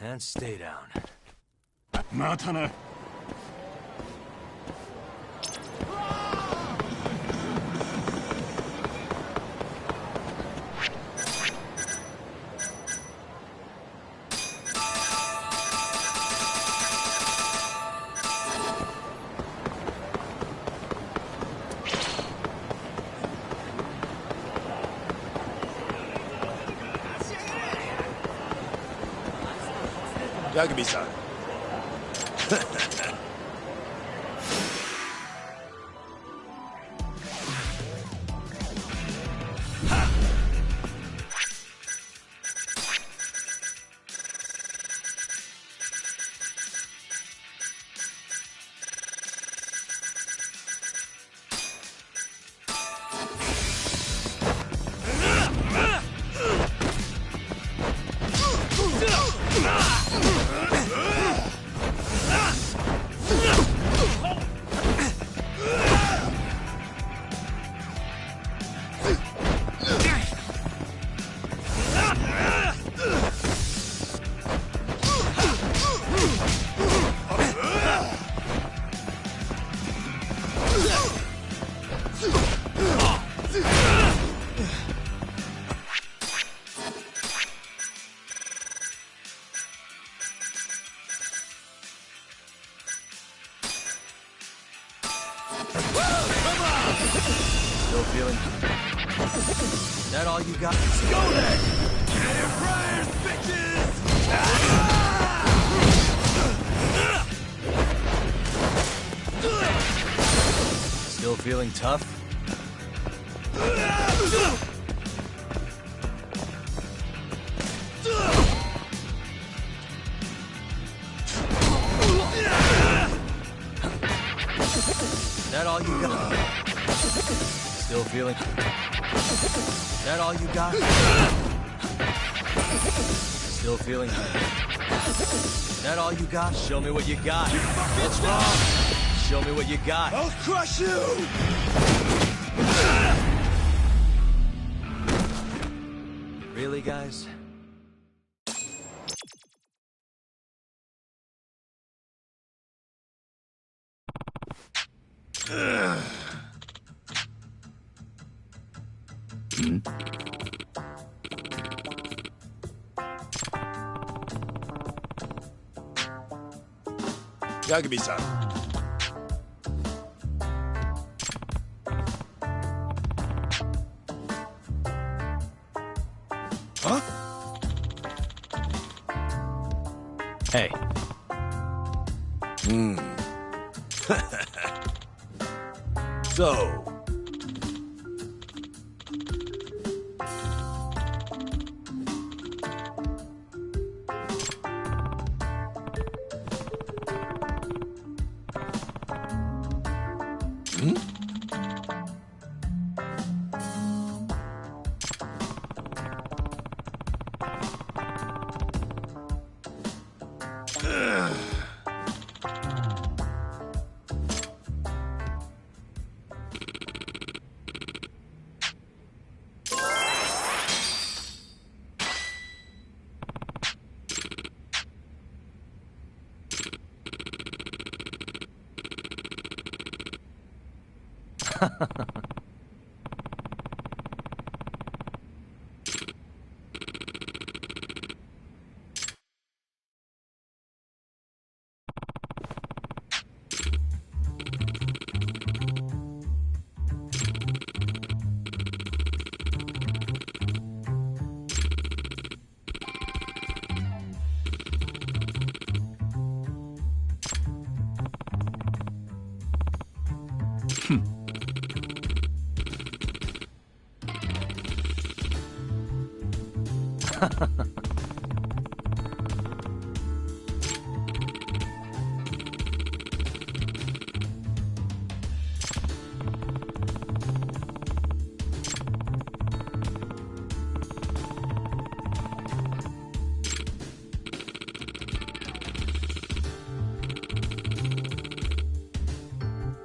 And stay down. またな。Yagami-san. Still feeling? That all you got? Let's go then! Get your fryers, bitches! Still feeling tough? That all you got? Still feeling? That all you got? Still feeling? That all you got? Show me what you got. What's wrong? Show me what you got. I'll crush you! Really, guys? Yagami-san. Huh? Hey. So...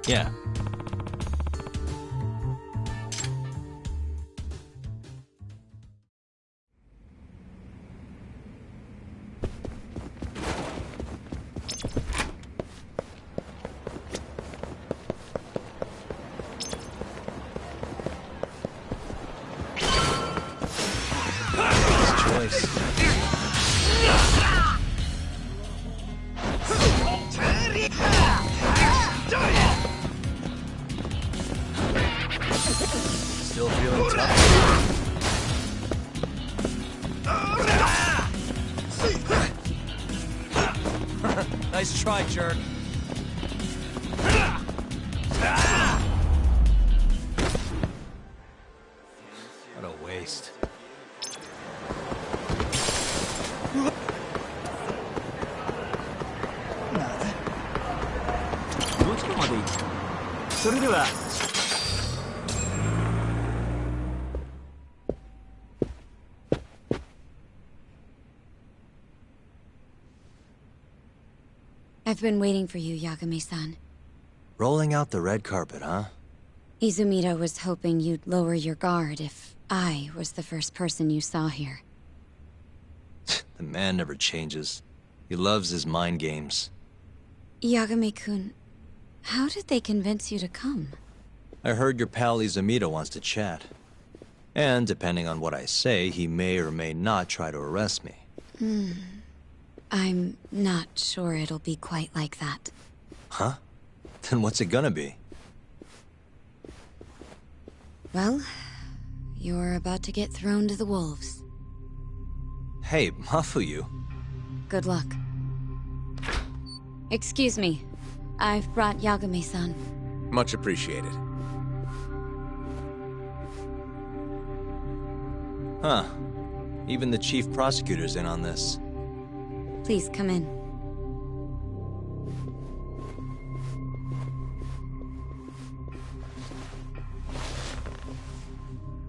Yeah. Still feeling tough? Nice try, jerk. What a waste. I've been waiting for you, Yagami-san. Rolling out the red carpet, huh? Izumida was hoping you'd lower your guard if I was the first person you saw here. The man never changes. He loves his mind games. Yagami-kun, how did they convince you to come? I heard your pal Izumida wants to chat. And depending on what I say, he may or may not try to arrest me. I'm not sure it'll be quite like that. Huh? Then what's it gonna be? Well, you're about to get thrown to the wolves. Hey, Mafuyu. Good luck. Excuse me. I've brought Yagami-san. Much appreciated. Huh. Even the chief prosecutor's in on this. Please come in.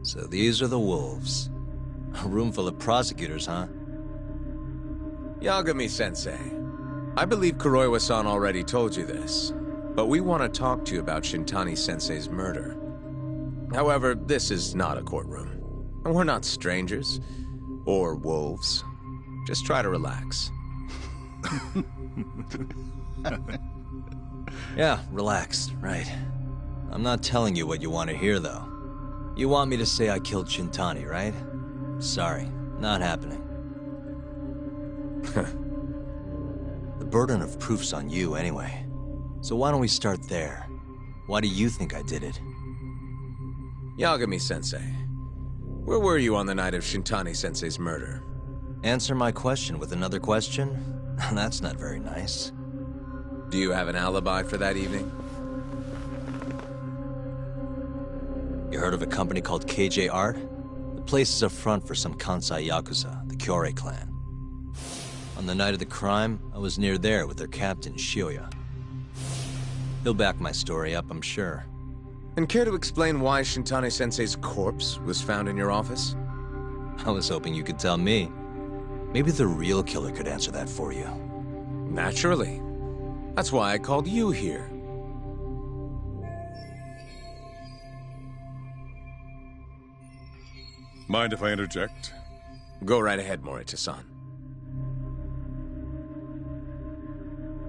So these are the wolves. A room full of prosecutors, huh? Yagami-sensei, I believe Kuroiwa-san already told you this, but we want to talk to you about Shintani-sensei's murder. However, this is not a courtroom. And we're not strangers. Or wolves. Just try to relax. Yeah, relaxed, right. I'm not telling you what you want to hear, though. You want me to say I killed Shintani, right? Sorry, not happening. The burden of proof's on you, anyway. So why don't we start there? Why do you think I did it? Yagami-sensei, where were you on the night of Shintani-sensei's murder? Answer my question with another question? That's not very nice. Do you have an alibi for that evening? You heard of a company called KJ Art? The place is a front for some Kansai Yakuza, the Kyorei clan. On the night of the crime, I was near there with their captain, Shioya. He'll back my story up, I'm sure. And care to explain why Shintani-sensei's corpse was found in your office? I was hoping you could tell me. Maybe the real killer could answer that for you. Naturally. That's why I called you here. Mind if I interject? Go right ahead, Morita-san.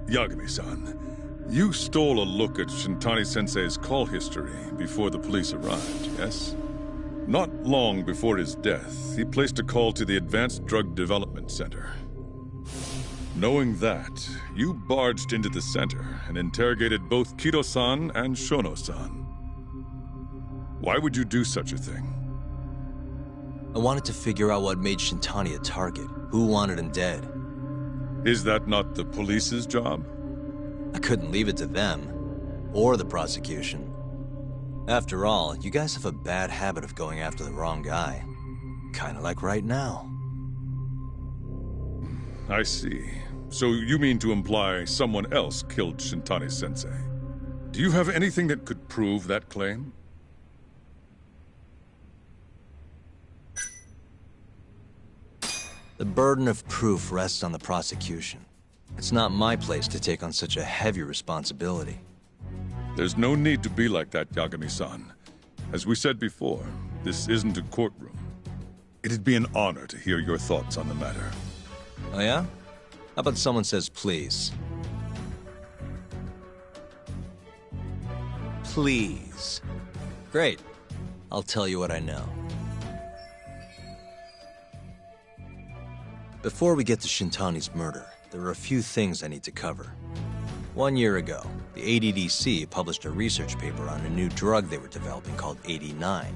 Yagami-san, you stole a look at Shintani-sensei's call history before the police arrived, yes? Not long before his death, he placed a call to the Advanced Drug Development Center. Knowing that, you barged into the center and interrogated both Kido-san and Shono-san. Why would you do such a thing? I wanted to figure out what made Shintani a target, who wanted him dead. Is that not the police's job? I couldn't leave it to them, or the prosecution. After all, you guys have a bad habit of going after the wrong guy. Kinda like right now. I see. So you mean to imply someone else killed Shintani-sensei? Do you have anything that could prove that claim? The burden of proof rests on the prosecution. It's not my place to take on such a heavy responsibility. There's no need to be like that, Yagami-san. As we said before, this isn't a courtroom. It'd be an honor to hear your thoughts on the matter. Oh yeah? How about someone says please? Please. Great. I'll tell you what I know. Before we get to Shintani's murder, there are a few things I need to cover. 1 year ago, the ADDC published a research paper on a new drug they were developing called 89.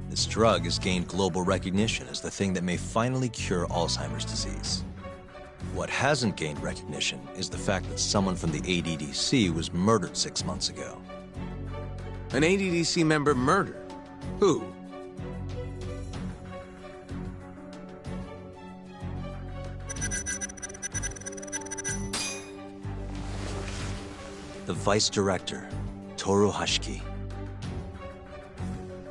This drug has gained global recognition as the thing that may finally cure Alzheimer's disease. What hasn't gained recognition is the fact that someone from the ADDC was murdered 6 months ago. An ADDC member murdered? Who? The Vice Director, Toru Hashiki.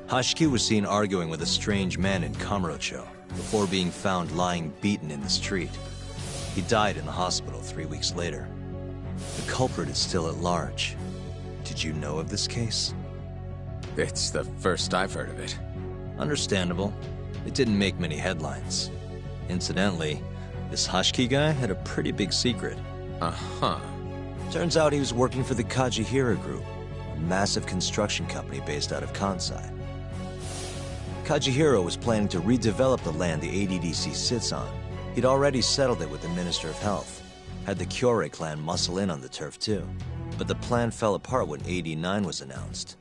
Hashiki was seen arguing with a strange man in Kamurocho before being found lying beaten in the street. He died in the hospital 3 weeks later. The culprit is still at large. Did you know of this case? It's the first I've heard of it. Understandable. It didn't make many headlines. Incidentally, this Hashiki guy had a pretty big secret. Uh-huh. Turns out he was working for the Kajihira Group, a massive construction company based out of Kansai. Kajihira was planning to redevelop the land the ADDC sits on. He'd already settled it with the Minister of Health, had the Kyorei clan muscle in on the turf too. But the plan fell apart when 89 was announced.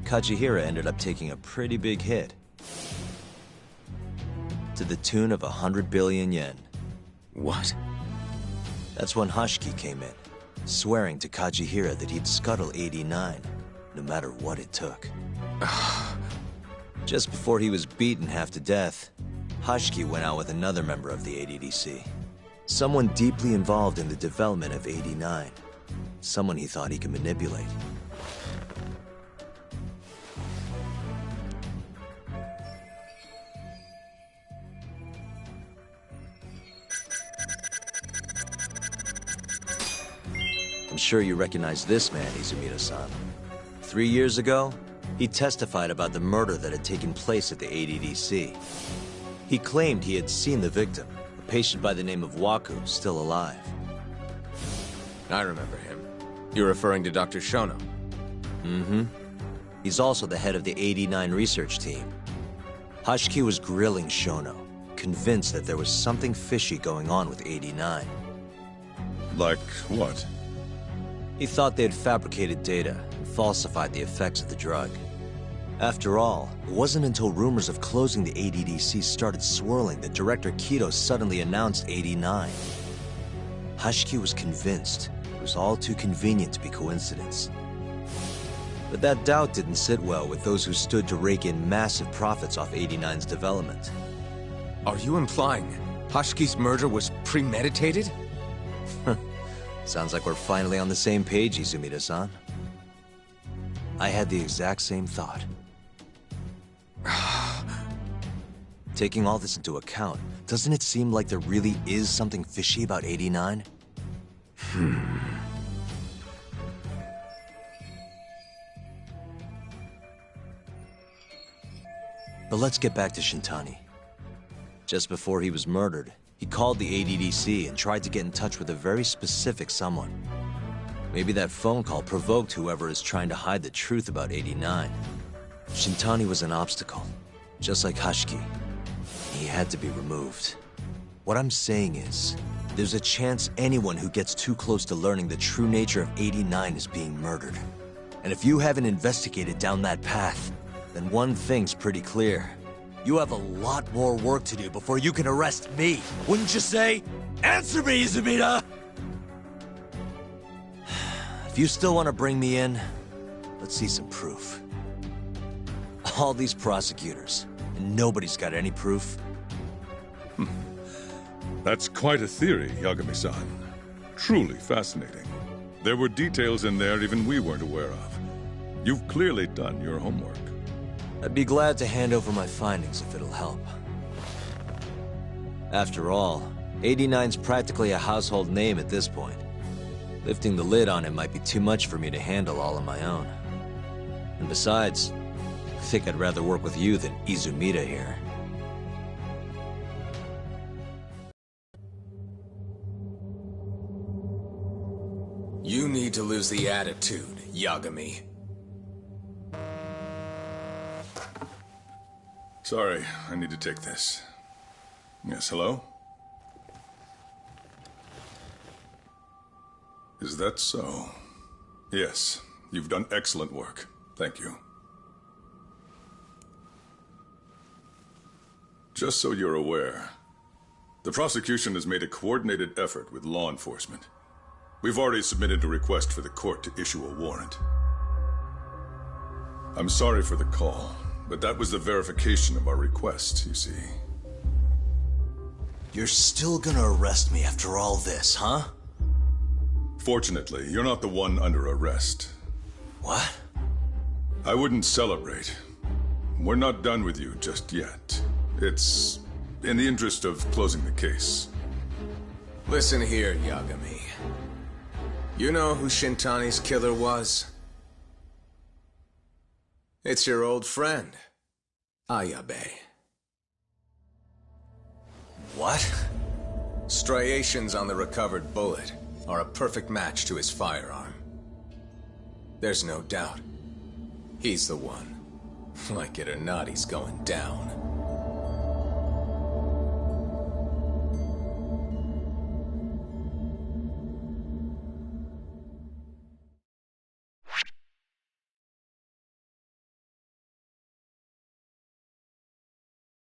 Kajihira ended up taking a pretty big hit, to the tune of 100 billion yen. What? That's when Hashiki came in, swearing to Kajihira that he'd scuttle 89, no matter what it took. Just before he was beaten half to death, Hashiki went out with another member of the ADDC. Someone deeply involved in the development of 89. Someone he thought he could manipulate. I'm sure you recognize this man, Izumida-san. 3 years ago, he testified about the murder that had taken place at the ADDC. He claimed he had seen the victim, a patient by the name of Waku, still alive. I remember him. You're referring to Dr. Shono? Mm-hmm. He's also the head of the 89 research team. Hashiki was grilling Shono, convinced that there was something fishy going on with 89. Like what? He thought they had fabricated data and falsified the effects of the drug. After all, it wasn't until rumors of closing the ADDC started swirling that Director Kido suddenly announced 89. Hashiki was convinced it was all too convenient to be coincidence. But that doubt didn't sit well with those who stood to rake in massive profits off 89's development. Are you implying Hoshki's murder was premeditated? Sounds like we're finally on the same page, Izumida-san. I had the exact same thought. Taking all this into account, doesn't it seem like there really is something fishy about 89? But let's get back to Shintani. Just before he was murdered, he called the ADDC and tried to get in touch with a very specific someone. Maybe that phone call provoked whoever is trying to hide the truth about 89. Shintani was an obstacle, just like Hoshiki. He had to be removed. What I'm saying is, there's a chance anyone who gets too close to learning the true nature of 89 is being murdered. And if you haven't investigated down that path, then one thing's pretty clear. You have a lot more work to do before you can arrest me. Wouldn't you say? Answer me, Izumida! If you still want to bring me in, let's see some proof. All these prosecutors, and nobody's got any proof. That's quite a theory, Yagami-san. Truly fascinating. There were details in there even we weren't aware of. You've clearly done your homework. I'd be glad to hand over my findings if it'll help. After all, 89's practically a household name at this point. Lifting the lid on him might be too much for me to handle all on my own. And besides, I think I'd rather work with you than Izumida here. You need to lose the attitude, Yagami. Sorry, I need to take this. Yes, hello? Is that so? Yes, you've done excellent work. Thank you. Just so you're aware, the prosecution has made a coordinated effort with law enforcement. We've already submitted a request for the court to issue a warrant. I'm sorry for the call, but that was the verification of our request, you see. You're still gonna arrest me after all this, huh? Fortunately, you're not the one under arrest. What? I wouldn't celebrate. We're not done with you just yet. It's in the interest of closing the case. Listen here, Yagami. You know who Shintani's killer was? It's your old friend, Ayabe. What? Striations on the recovered bullet are a perfect match to his firearm. There's no doubt. He's the one. Like it or not, he's going down.